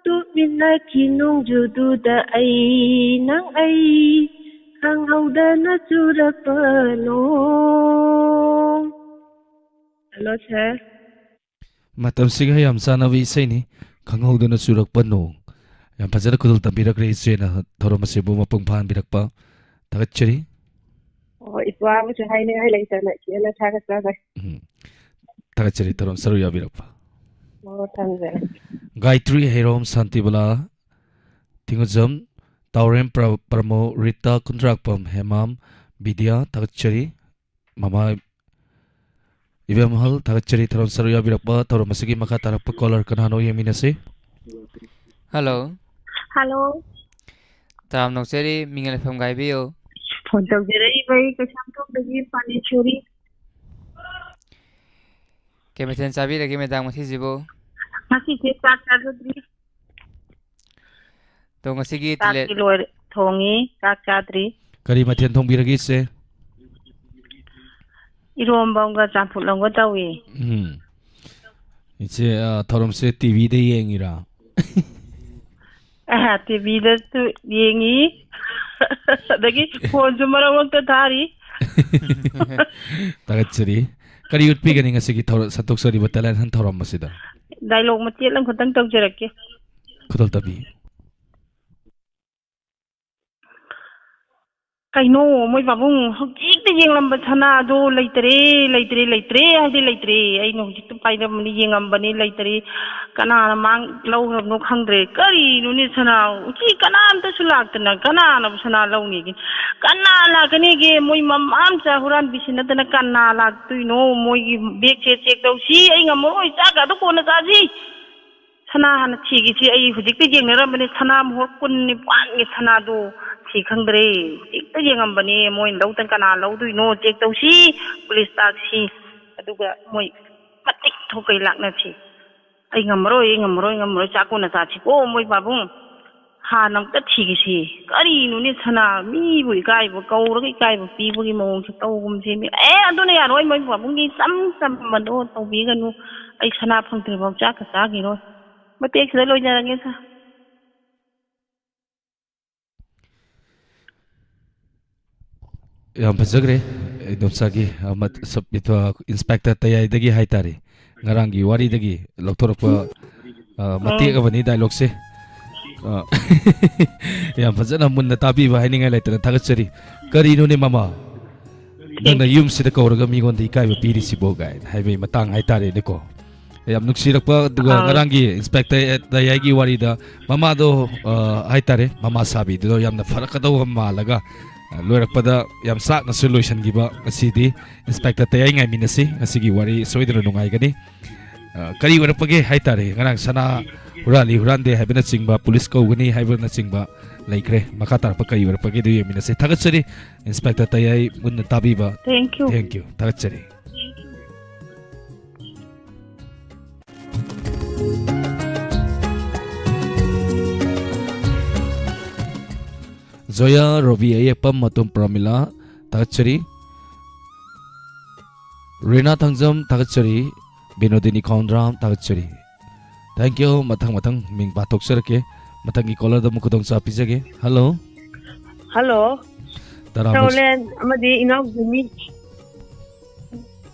tuminaki nung jududa ay nang ay hanghauda na surapanong. Hello, sir. Matamsiga yam sanawi isay ni kanghawda na surakpan noong. Yam fazana kudul tambirak re isay na thoro masibu mapungpahan birak pa. Tagatchari. Oh, itwa mo siya hay later na siya na sakas na. Tagatchari thoro saruya birak pa. Oh, thanks. Gayatri Herom Santibala Tinguzam Taurem Pramo Rita Kundrakpam Hemam Vidya Tagatchari Mama Ivamhal Tagatchari Tharam Saruya Birakpa Tauram Masigi Maka Tarakpa Caller Kanano Yaminase. Hello. Hello. Tam Nokseri Mingal FM Gaibiyo. Phone tawjaraibay Kasamthongdagi Panechuri. Kemeten sabi lagi medang mathijibo. Masih chak chadri. To ngasigi Chak tile kilor thongi chak chadri. Kari Mathian Thongbiragi se. Iromba champulongga tawi. Iche Tauram se TV de yengira. TV da tu yengi. Dagi phone jumarang ta thari. Tagatchari. Kari utpi gani ngasigi Santok Sari Batalan Han Tauram Masida. Dialogue mati lang khutang tawjarake. Kudul tabi. Kaino moi babung hojik de yenglam bathana do leitre hadi leitre ai no hojik pai da mani yengam bani leitre kana mang lau no khangre kari no ni sana uchi kana anta sulak na kana na sana lau ni kana la kani ge moi mam am cha huran bisina da kana la tu no moi gi bek check do si ai ngam moi cha ga do ko na cha ji sana han chi gi si ai hojik de yengra bani sana mo kun ni pan ni sana do si khangre ikta yengam bani moi lau tan kana lau du no check do si police taxi aduga moi matik thokai lakna chi ai ngamroi cha ko na cha chi ko moi babung ha nam ta thi gi si kari nu ni sana mi bu kai bu kau ro kai bu pi bu gi mong chi tau gum si mi adu ne ya roi moi babung gi sam man do tau bi ga nu ai sana phang tre bau cha ka sa gi ro matik se loi ja nge sa Yam Pazagre, Domsagi, Amat Subito Inspector Tayay Dagi Haitari, Narangi, Wari Dagi, Lotorapa Matika Vani dialogue se. Yam Pazana Mun Natabi Hining later Tagachari, Karino ni Mama. Nang na yum sida Kauraga Migon di Kai Piri Siboga, Highway Matang Haitari Nico. Yam Nuksirapa Duga Narangi, Inspector Tayagi Warida, Mama do Haitare, Mama Sabi, do Yam the Farakado Malaga. Loirak pada yam sak na solution giba asidi inspector tayay ngay minasi asigi wari soidro nungay gani kari wara page haitare ngarang sana hurali hurande haibna chingba police ko gani haibna chingba laikre makatar pa kari wara page duye minasi tagatsari inspector tayay munna tabiba thank you tagatsari Zoya Robi Ayapam Matum Pramila Tagachari Rina Tangjam Tagachari Binodini Kondram Tagachari. Thank you matang Ming Batok Sarke Matangi Kola da Mukudong sa Pizage. Hello. Taulen amadi inaw gumi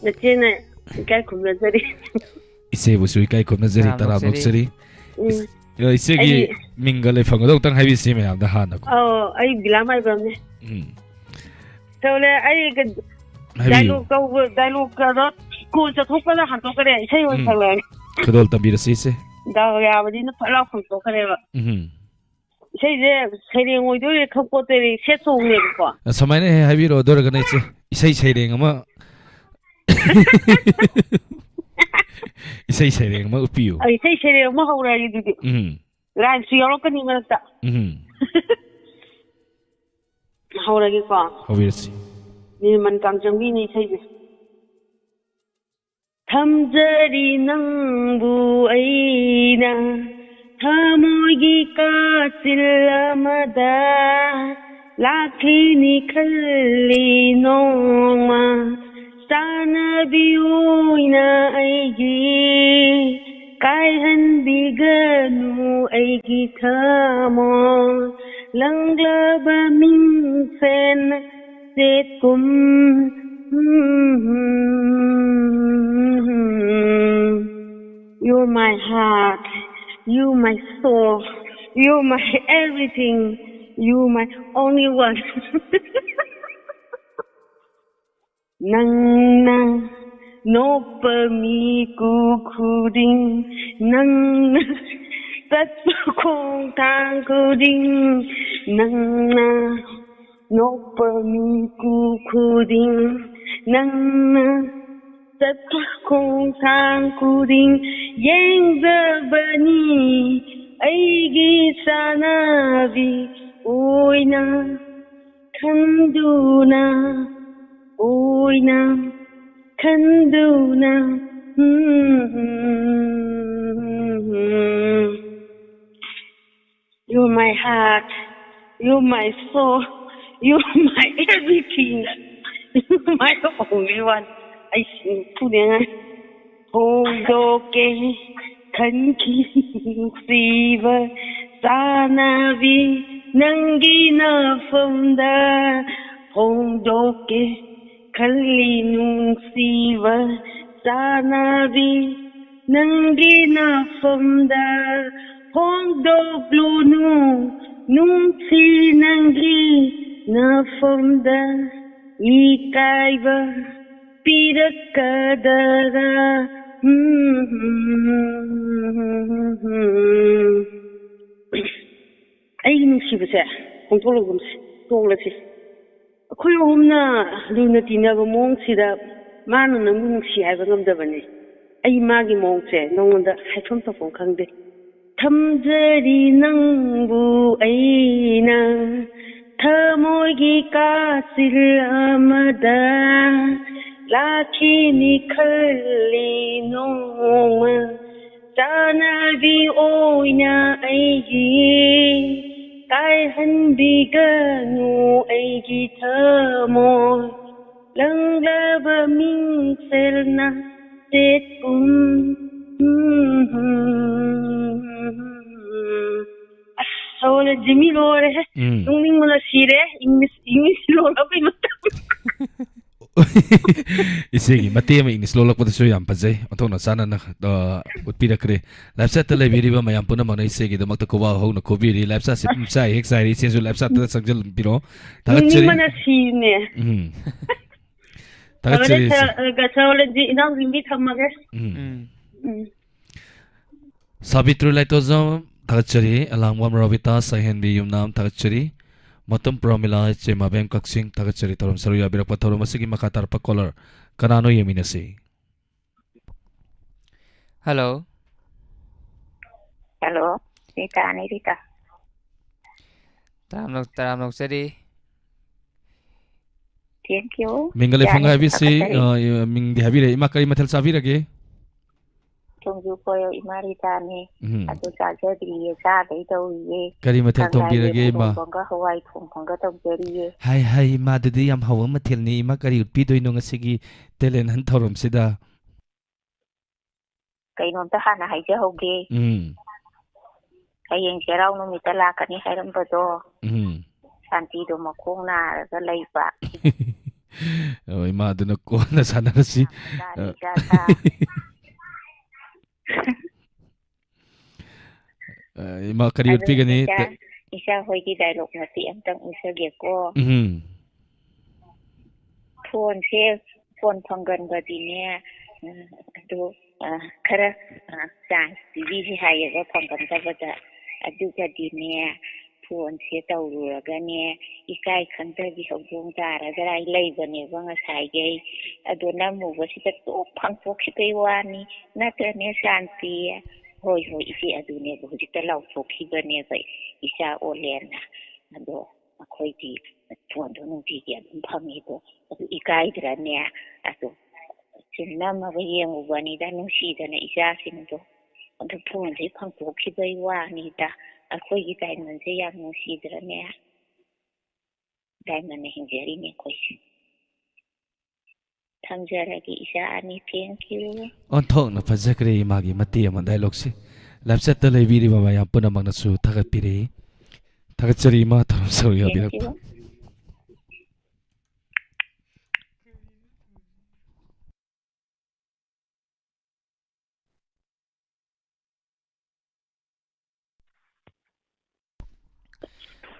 nachena kai khumna sari Ise busui kai khumna zari taramok sari Isegi Mingale Fangodong Tang Habi Sime am the Hanako. oh ai bilamai bamne taulen ai dialogue ka ko cha thokpa da han to kare sai won thanglan Kadol Tambira Sise. da ya badi na phala khum to kare ba sai je sai ngoi do le khop ko te se song ne ko Samaine Habi Rodor Ganese Isai Saring ama Isai Saring ama Upiu. ai sai sai ma haura yi didi ran su yoro kan ni ta haura gi ko Obviously. ni man kang jang bi ni sai je thamjari nang bu aina thamogi ka silamada lakhini khalli noma sana biuina ꯑꯩꯒꯤ ꯀꯥꯏꯍꯟꯕꯤꯒꯅꯨ ꯑꯩꯒꯤ ꯊꯃꯣꯏ ꯂꯪꯂꯕ ꯃꯤꯡꯁꯦꯜ ꯆꯦꯠꯀꯨꯝ You're my heart, you're my soul, you're my everything, you're my only one. Nangna noppa mi kuding, nangna tatpa kong tang kuding, nangna noppa mi kuding, nangna tatpa kong tang kuding, yengzabani aigi sanabi oina khanduna. Oina khanduna You're my heart, you're my soul, you're my everything, you're my only one. I sing to them. Hondoke khanki siva sanavi nangina funda hondoke Kalli nungsiva sanavi nangina funda hongdoglunu nungsi nangi na funda ikaiva pirakadara ꯑꯩꯒꯤ ꯅꯨꯡꯁꯤꯕꯁꯦ ꯐꯣꯡꯗꯣꯛꯂꯒꯨꯝꯁꯤ ꯇꯣꯛꯂꯁꯤ ꯑꯩꯈꯣꯏ ꯑꯍꯨꯝꯅ ꯂꯨꯅ ꯇꯤꯟꯅꯕ ꯃꯑꯣꯡꯁꯤꯗ ꯃꯥꯅ ꯅꯪꯕꯨ ꯅꯨꯡꯁꯤ ꯍꯥꯏꯕ ꯉꯝꯗꯕꯅꯤ ꯑꯩ ꯃꯥꯒꯤ ꯃꯑꯣꯡꯁꯦ ꯅꯉꯣꯟꯗ ꯍꯥꯏꯐꯝ ꯇꯧꯐꯝ ꯈꯪꯗꯦ ꯊꯝꯖꯔꯤ ꯅꯪꯕꯨ ꯑꯩꯅ ꯊꯃꯣꯏꯒꯤ ꯀꯥꯆꯤꯜ ꯑꯃꯗ ꯂꯥꯛꯈꯤꯅꯤ ꯈꯜꯂꯤ ꯅꯣꯡꯃ ꯆꯥꯅꯕꯤ ꯑꯣꯏꯅ ꯑꯩꯒꯤ ꯀꯥꯏꯍꯟꯕꯤꯒꯅꯨ ꯑꯩꯒꯤ ꯊꯃꯣꯏ ꯂꯪꯂꯕ ꯃꯤꯡꯁꯦꯜꯅ ꯆꯦꯠꯀꯨꯝ ꯑꯁ ꯁꯣꯜꯂꯦ ꯖꯤꯃꯤ ꯂꯣꯏꯔꯦꯍꯦ ꯅꯣꯛꯅꯤꯡꯕꯅ ꯁꯤꯔꯦ ꯏꯪꯂꯤꯁ ꯂꯣꯜꯂꯛꯄꯩ ꯃꯇꯝ ꯏꯆꯦꯒꯤ ꯃꯇꯦꯛ ꯑꯃ ꯏꯪꯂꯤꯁ ꯂꯣꯜꯂꯛꯄꯗꯁꯨ ꯌꯥꯝ ꯐꯖꯩ ꯑꯣꯟꯊꯣꯛꯅ ꯆꯥꯟꯅꯅ ꯎꯠꯄꯤꯔꯛꯈ꯭ꯔꯦ ꯂꯥꯏꯐ ꯆꯥꯠꯇ ꯂꯩꯕꯤꯔꯤꯕ ꯃꯌꯥꯝ ꯄꯨꯝꯅꯃꯛꯅ ꯏꯆꯦꯒꯤꯗꯃꯛꯇ ꯈꯨꯋꯥ ꯍꯧꯅ ꯈꯨꯕꯤꯔꯤ ꯂꯥꯏꯐ ꯆꯥꯠꯁꯦ ꯆꯥꯏ ꯍꯦꯛ ꯆꯥꯏꯔꯤ ꯏꯆꯦꯁꯨ ꯂꯥꯏꯐ ꯆꯥꯠꯇ ꯆꯪꯁꯤꯟꯕꯤꯔꯣ ꯊꯥꯒꯠꯆꯔꯤ ꯅꯣꯛꯅꯤꯡꯕꯅ ꯁꯤꯅꯦ ꯊꯥꯒꯠꯆꯔꯤ ꯁꯣꯜꯂꯦ ꯏꯅꯥꯎꯁꯤꯡꯗꯤ ꯊꯝꯃꯒꯦ ꯁꯥꯕꯤꯇ꯭ꯔꯤ ꯂꯥꯏꯇꯣꯖꯝ ꯊꯥꯒꯠꯆꯔꯤ ꯑꯂꯥꯡꯕꯝ ꯔꯣꯕꯤꯇꯥ ꯁꯥꯏꯍꯦꯟꯕꯤ ꯌꯨꯝꯅꯥꯝ ꯊꯥꯒꯠꯆꯔꯤ ꯃꯇꯝ ꯄ꯭ꯔꯣꯃꯤꯂꯥ ꯆꯦꯃꯥꯕꯦꯝ ꯀꯛꯆꯤꯡ ꯊꯥꯒꯠꯆꯔꯤ ꯊꯧꯔꯝ ꯁꯔꯨ ꯌꯥꯕꯤꯔꯛꯄ ꯊꯧꯔꯝ ꯑꯁꯤꯒꯤ ꯃꯈꯥ ꯇꯥꯔꯛꯄ ꯀꯣꯂꯔ ꯀꯅꯥꯅꯣ ꯌꯦꯡꯃꯤꯟꯅꯁꯤ Hello. Hello, Rita, ni Rita. Taram Noksari. Thank you. Mingale Funga Habisi, Ming Habire, Imakari Matel Savirage. Tunggu koyo Imarita ni. Atu saja di sa dai tau ye. Kari Matel Tombirage ma. Bangga Hawaii Bangga Tombiri ye. Hai ma dadi yam hawa matel ni Imakari Utpido no ngasigi telen han thorum sida. Kainomta hana haija hoge. Hayeng serau numita lakani hairambado. Santido makong naraga layba. Oh, ima aduna ko na sana si. Ima kari urpi gani. Isa hoigi dialogue na si amtang usage ko. Phone panggan badine. Ado kara chance TV si hayaga panggan tabada. Adu badine. Phone se taururaga ne ikai khantagi hawjong taraga ai leibane banga saige adu namuba sita to phangpokhitai wani natrane shanti hoi isi adu ne hojita lauphokibane bai isa olena ado akhoi phone do nunti gi adum phangido adu ikai drane adu sinama ba yengubani da nungsidana isa singdo adu phone se phangpokhibai wani da ꯑꯩꯈꯣꯏꯒꯤ ꯗꯥꯏꯃꯟꯁꯦ ꯌꯥꯝ ꯅꯨꯡꯁꯤꯗ꯭ꯔꯅꯦ ꯗꯥꯏꯃꯟꯅ ꯍꯤꯡꯖꯔꯤꯅꯦ ꯑꯩꯈꯣꯏꯁꯦ ꯊꯝꯖꯔꯒꯦ ꯏꯆꯥ ꯑꯅꯤ ꯊꯦꯡꯀ꯭ꯌꯨ ꯑꯣꯟꯊꯣꯛꯅ ꯐꯖꯈ꯭ꯔꯦ ꯃꯥꯒꯤ ꯃꯇꯦꯛ ꯑꯃ ꯗꯥꯏꯂꯣꯛꯁꯤ ꯂꯥꯏꯞꯆꯠꯇ ꯂꯩꯕꯤꯔꯤꯕ ꯃꯌꯥꯝ ꯄꯨꯝꯅꯃꯛꯅꯁꯨ ꯊꯥꯒꯠꯄꯤꯔꯤ ꯊꯥꯒꯠꯆꯔꯤ ꯏꯃꯥ ꯊꯧꯔꯝ ꯁꯔꯨꯛ ꯌꯥꯕꯤꯔꯛꯄ thank you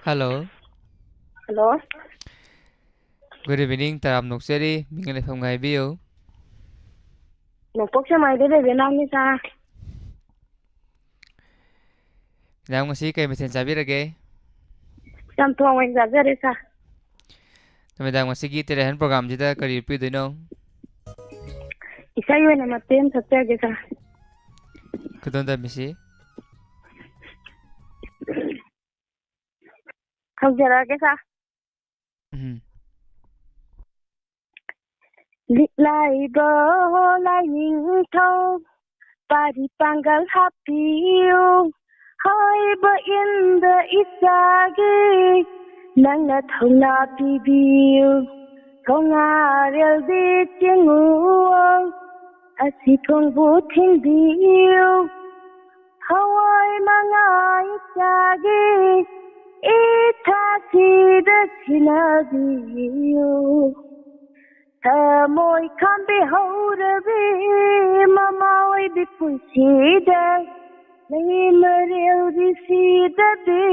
Hello. Hello. Good evening. Taram Nokseri. Mingan FM ngaibiyo. Nagpok sa may dede benang ni sa. Nam ngasi kay mesen sabirage. Samtuang weng jajare sa. Namedang ngasi gi telehan program jita kari piduno. Isay na matem satya ge sa. Kudon da misi. Khawjara ge sa. Mhm. Lai bo lai ning thâu pari pangal happy hai ba in the isagi nang na thona bibiu konga rel di chingu asi thong bu thing diu hawai manga isagi itha si the chinabiu môi khám bị hậu ra vì mama ơi bị phun xì đa lấy mà rêu đi xì đa đi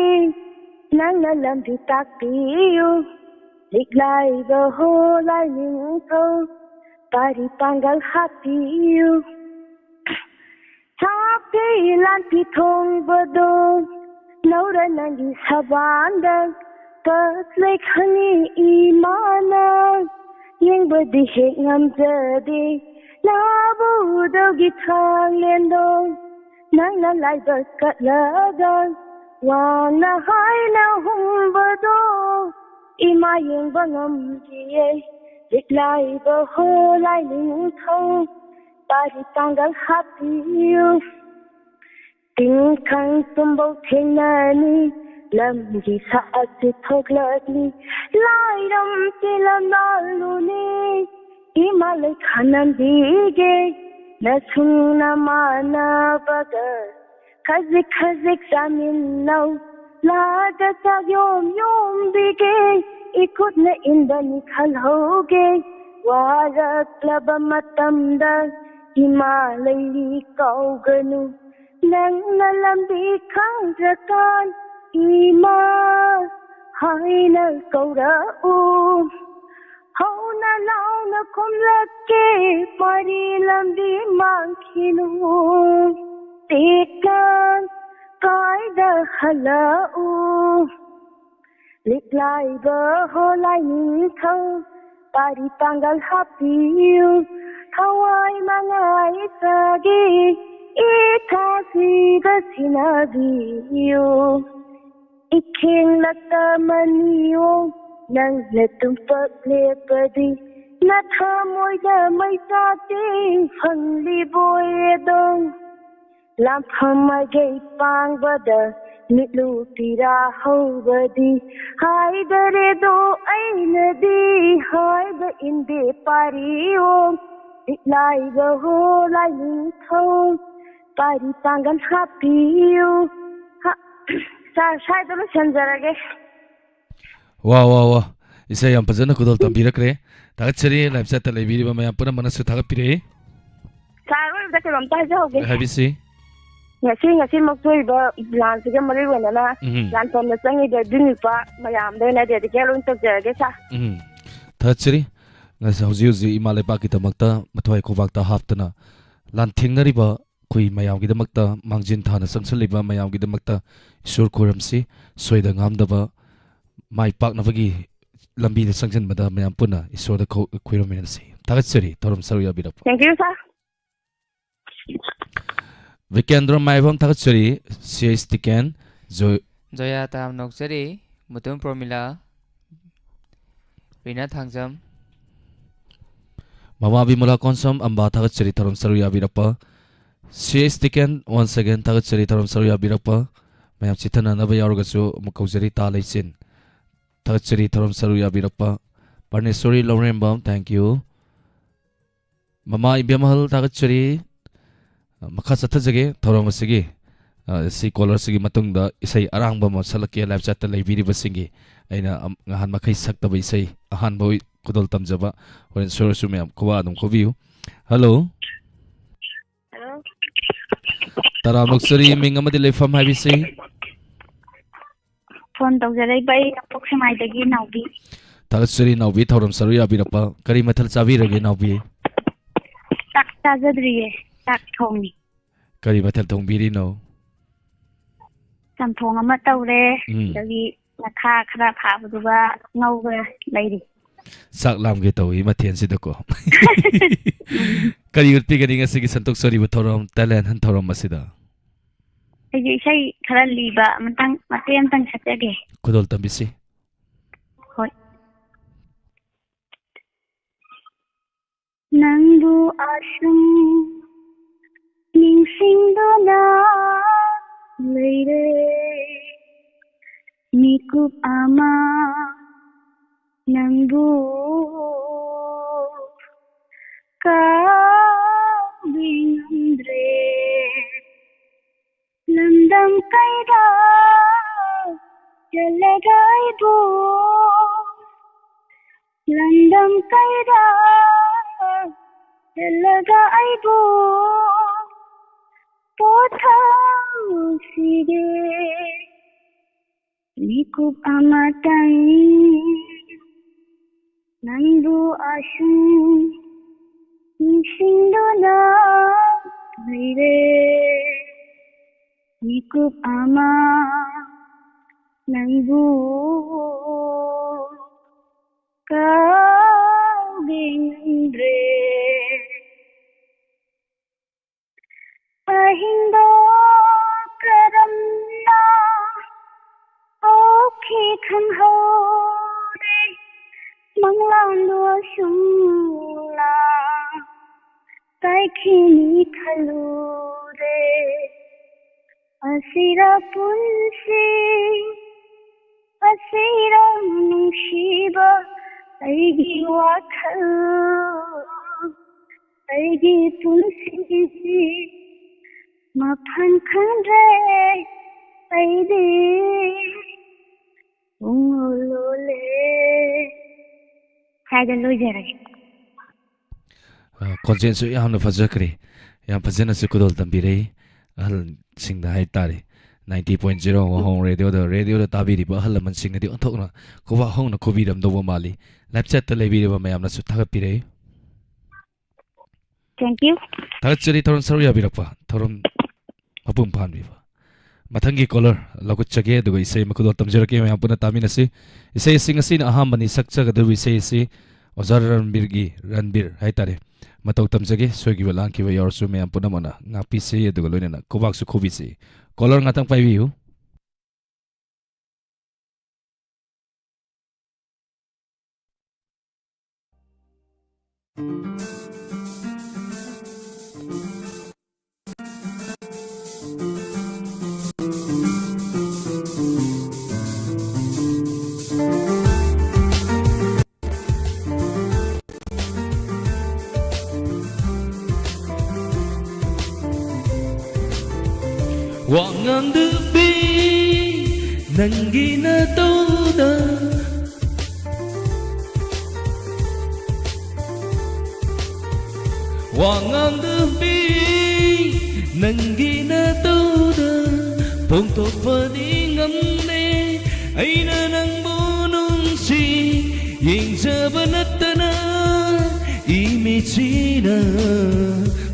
nắng là làm thì tạc tiêu lịch lại và hô lại những câu tari pangal happy chắp đi lan thì thong bờ đô nấu ra nàng đi sa ban đăng cất lấy khani imana yang badi hek ngam jadi la bu do gi thang len dong nang na lai bas kat la dong wa na hai na hum ba do ima yang bangam ji lik lai ba ho lai ling thong pari tangal happy ting khang tum bo theng na ni lam ji sa at thok la ni lai ram ti la na lu ni ima le khanan di ge na chung na ma na ba ga khazik khazik samin nau la da ta yom yom di ge ikut na inda ni khal ho ge wa ra klaba matam da ima le kau ganu nang na lam di khang ra kan ima hai na câu ra u hau na lao na kom la ke pari lam di mang khinu tekan kai da hala u lik lai ba ho lai ni thau pari pangal happy hawai mangai sagi itha si da sinabiyo ikhing lata maniyo nang letum pat le padi na tha moi da mai ta te phang li boy dong lam pham mai ge pang bada nitlu tira ho badi hai dare do ai na di hai da inde pariyo lai ba ho lai ni tho pari pangal happy sai đó lúc chân ra cái 와 이제 양 빠져나 그돌 담비라그래 다같이 라이브 차트 레비리 마야 뿌나 만나서 다가피레 sai rồi đã cái làm tay cho cái 하비시 ngày xin một tuổi đó làm gì cái mới quen đó là làm xong là sang ngày đi pa mà làm đây này để cái luôn tập giờ cái sao 다같이 ngasa hauji imale ba kidamakta mathoi khowakta haptana lan thingnariba kui mayam gidamakta mangjin thana sangsaliba mayam gidamakta isur khoramsi soida ngamdaba mai paknavagi lambi de sangjan bada mayam puna isur da khoiromensi tagatchari torom saruya birap thank you sir Vikendra Maivam tagatchari cs tiken Joya Taram Nokseri. Mutum Promila. Rina Thangjam. Mama Bimala Konsum amba tagatchari torom saruya birapa cs tiken once again tagatchari torom saruya birapa mayam chithana naba yaurgasu mukaujari ta leichin tagatchari torom saruya birapa Parnesori Lorembam thank you Mama Ibiamahal Tagachari Makasatazage, Toramasigi, si caller Sigi Matunda, Isai Arangba, Salaki, Live Chat, Vidi Basingi, Aina Han Makai Sakta Isai, a Han Boy Kudol Tamjaba, or in Sorosumia, Kuadum Koviu. Hello. Hello. Taramuxari Mingamadile from Havisi. Phone tawjara'iba ai Poksemai-dagi Naubi. Tagachari Naubi, Toram Saruya Birapa, Karimatal Savira Naubi. Tak chajadriye, tak thongi. Karimatal Tongbiri no. Samthong ama tawre, dagi nakha khara phabaduga ngauga leiri. Sak lam ge tawi mathian sidako. Kari utpi gani ngasi gi santok sori thorom talent han thorom masida. Ai sai khara liba matang mateng tang satege. Kudol tambisi. Hoi. Nangbu asum ningsingduna leire mikup ama nangbu kabingandre landam kaida jalagai bu landam kaida jalagai bu pothau sige mikup amatang nangbu asum ningsingduna leire mikup ama nangbu kabingandre ahindo karamna okhi khanhore manglandu sumla kaikhini khalure asira punsi asira nushiba aigi wakhal aigi punsi maphan khandre aidi ungolole saida lojarage Consensu yamna fazakri. Yam fazana su kudol tambire. Ahal sing da hai tare. 90.0 home radio the tabiri ba hal man sing di onthokna ko wa hong na kobi ram do mali. Live chat ta lebi ba mayam na su thagapire. Thank you. Tagachari thoron saruya birapa. Thoron mapum phan bi ba. Mathangi caller laguchage du isai makudol tamjarake mayam puna taminasi. Isai singasin aham bani sakcha ga du isai si Ozar Ranbir haitare matau tamjage soigi balang ki yor su me ampuna mana ngapi se edu galoina na kobak su khobi se caller ngatang paibi hu Wangang debi nangina toda Wangang debi nangina toda Pungtok padingamne aina nang bunung si Ying sabanatana imichina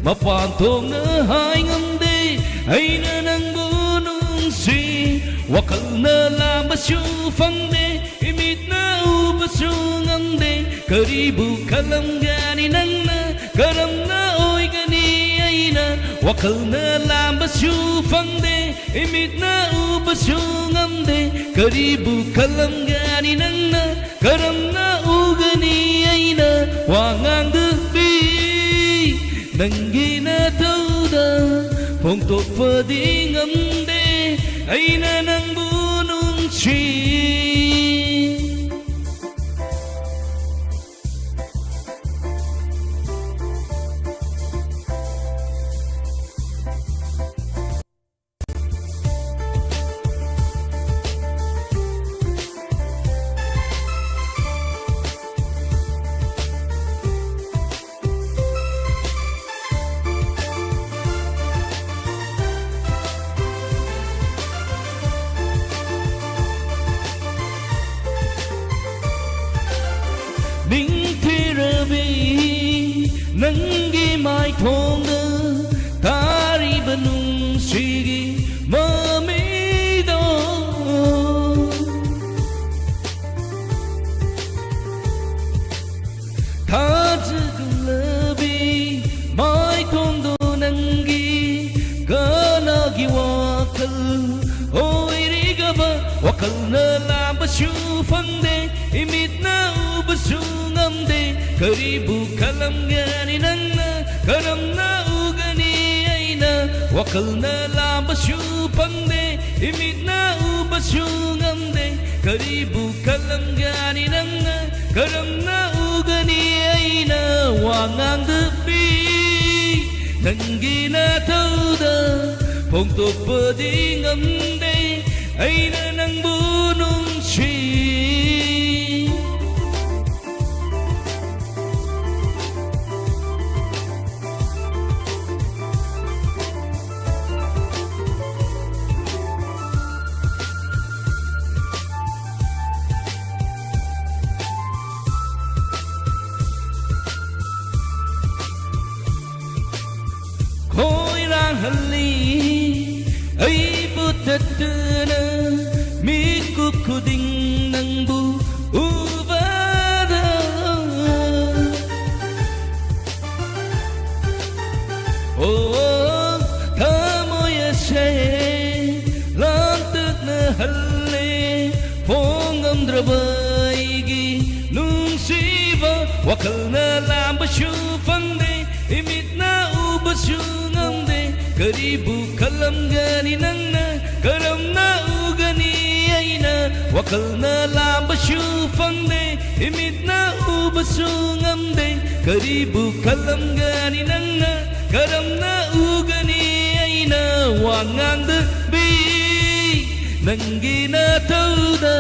Mapantong na hai ngamde aina nang bunung si wakal na lamasu fangde imit na ubasu ngamde karibu kalam gani nang na karam na oy gani aina wakal na lamasu fangde imit na ubasu ngamde karibu kalam gani nang na karam na ugani aina wangang debi nanggina tauda Pungtok padingamde aina nang bunung si 소이르비 ನಂ기 마이 통드 다리바눈 시기 마음이도 다즈글러비 마이 통도 ನಂ기 가나기 와클 오이리가바 와클나 람바슈 펑데 이밋나 우바슈 ngamde karibu kalam gani nanna karamna ugani aina wakalna lambashu pangde imitna ubashu ngamde karibu kalam gani nanna karamna ugani aina wangang depi nangina tauda pongto padi ngamde aina nang bunung chi hali ay putatana mikukuding ng buubada oh kamoya siya lantat na hali pongam drabaygi nung siva wakal na lambasyu pangde imit na ubasyu karibu kalam gani nanna karamna ugani aina wakalna lambashu pangde imitna ubasu ngamde karibu kalam gani nanna karamna ugani aina wangang debi nangina tauda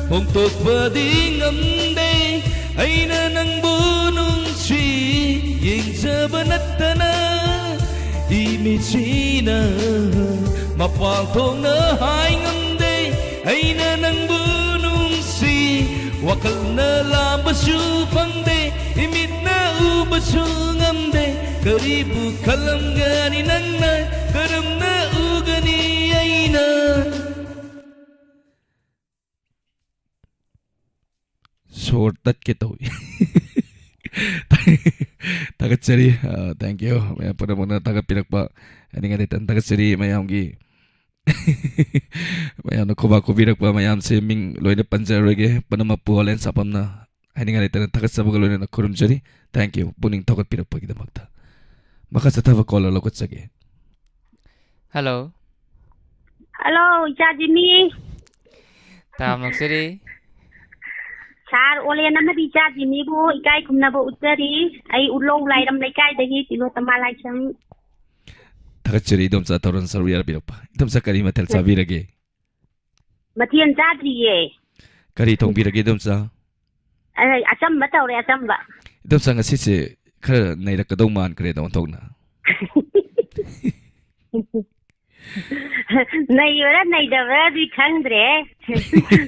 pongtok padi ngamde aina nang bunung si ying sabanatana Imisina mapaltong na hai ngamde ay na nang bunung si wakal na lambasu pangde imit na ubasu ngamde karibu kalam gani nang na karam na ugani ay na shortat kita tagat-sari thank you may pada muna tagat pinagpa ani nga ditan tagat-sari mayam gi mayam no kuba pinagpa mayam si ming loy na panjarege panamapuhalen sapam na ani nga ditan tagat-sabag loy na kurumjari thank you puning tagat pinagpa kita magta makasatava caller lokot sage hello Hello, Jajimi. Taram Nokseri. Sar ole nama di Jajimi bu ikai kumna bu utari ai ulo lai ram lai kai dahi tilo tamalai chang. tagat-sari idom sa toron saruyar pinagpa idom sa kari matel sa birage Matian Jadri ye. kari tong birage idom sa Asam ba tau re asam ba. idom sa nga sisi kara nairakadaw man kare daw tong na Nay yora nay dawra di khangdre.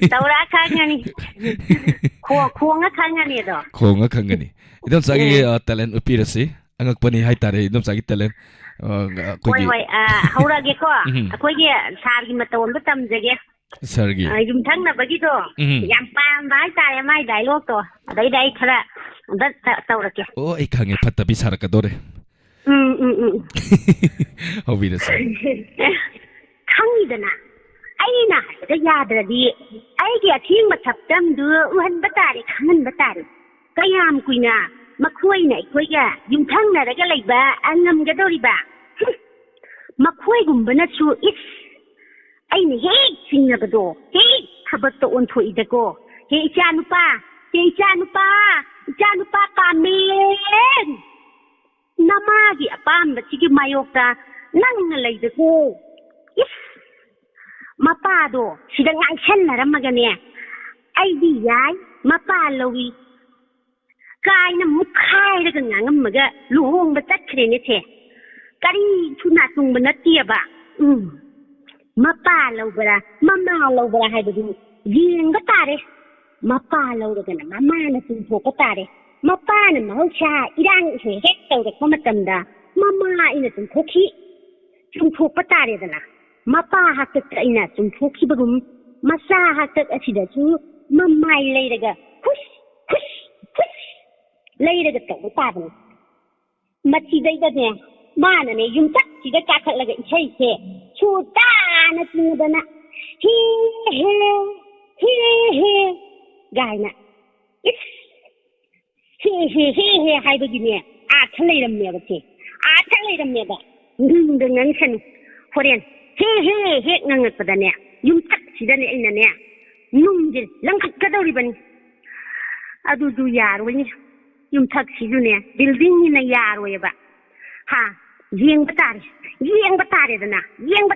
Taura khangani. Khuanga khangani do. ko nga kangani idom sa gi talent upirasi angak pani hai tare idom sa gi talent ko Hoi gi hoi haura ge ko. Akoi ge sar gi maton ba tam jage. sar gi Yum thang na bagi to. Yam pam bai tare mai dialogue to. Dai khara. Da taura ke. o ai khange phatta bi sarakadore hobirasi Khangidana. Aina da yadradi. Aigi athing mathaptam du uhan batare khangan batare. Kayam kuina makhoi na ikoi ga yum thang na daga laiba angam ga dori ba. Makhoi gumbana chu is. Aina he singna bado. He khabat to on thoi da ko. He chanupa. He chanupa. Chanupa kamen. Namagi apam da chigi mayokta nang na laida ko. Is. Mapado sida ngangshan na ramaga ne. Ay di yay mapalawi. Kay na mukhay na ngangam maga luhong ba tatkre ne te. Kari tunatung ba natiya ba. Mapalaw ba mamalaw ba hay badu. Giyang ba tare. Mapalaw na gana mamana tumpo ka tare. Mapa ꯃꯥꯅ ꯃꯍꯧꯁꯥ ꯏꯔꯥꯡ ꯍꯦꯛ ꯇꯧꯔꯛꯄ ꯃꯇꯝꯗ ꯃꯃꯥ ꯑꯩꯅ ꯆꯨꯝꯊꯣꯛꯄ ꯇꯥꯔꯦꯗꯅ ꯃꯄꯥ ꯍꯥꯛꯇꯛꯇ ꯑꯩꯅ ꯆꯨꯝꯊꯣꯛꯈꯤꯕꯒꯨꯝ ꯃꯆꯥ ꯍꯥꯛꯇꯛ ꯑꯁꯤꯗꯁꯨ ꯃꯃꯥꯏ ꯂꯩꯔꯒ ꯈꯨꯁ ꯂꯩꯔꯒ ꯇꯧꯕ ꯇꯥꯕꯅꯤ ꯃꯁꯤꯗꯩꯗꯅꯦ ꯃꯥꯅꯅꯦ ꯌꯨꯝꯊꯛꯁꯤꯗ ꯀꯥꯈꯠꯂꯒ ꯏꯁꯩꯁꯦ ꯁꯨ ꯇꯥꯅ ꯆꯤꯡꯗꯅ ꯍꯦ ꯒꯥꯏꯅ ꯍꯦ ꯍꯥꯏꯕꯒꯤꯅꯦ ꯑꯥꯔꯊ ꯂꯩꯔꯝꯃꯦꯕ ꯅꯨꯡꯗ ꯉꯪꯁꯅꯨ ꯍꯣꯔꯦꯟ ꯍꯦꯛ ꯉꯪꯉꯛꯄꯗꯅꯦ ꯌꯨꯝꯊꯛꯁꯤꯗꯅꯦ ꯑꯩꯅꯅꯦ ꯅꯨꯡꯁꯦ ꯂꯪꯈꯠꯀꯗꯧꯔꯤꯕꯅꯤ ꯑꯗꯨꯗꯨ ꯌꯥꯔꯣꯏꯅꯦ ꯌꯨꯝꯊꯛꯁꯤꯁꯨꯅꯦ ꯕꯤꯜꯗꯤꯡꯅꯤꯅ ꯌꯥꯔꯣꯏꯕ ꯌꯦꯡꯕ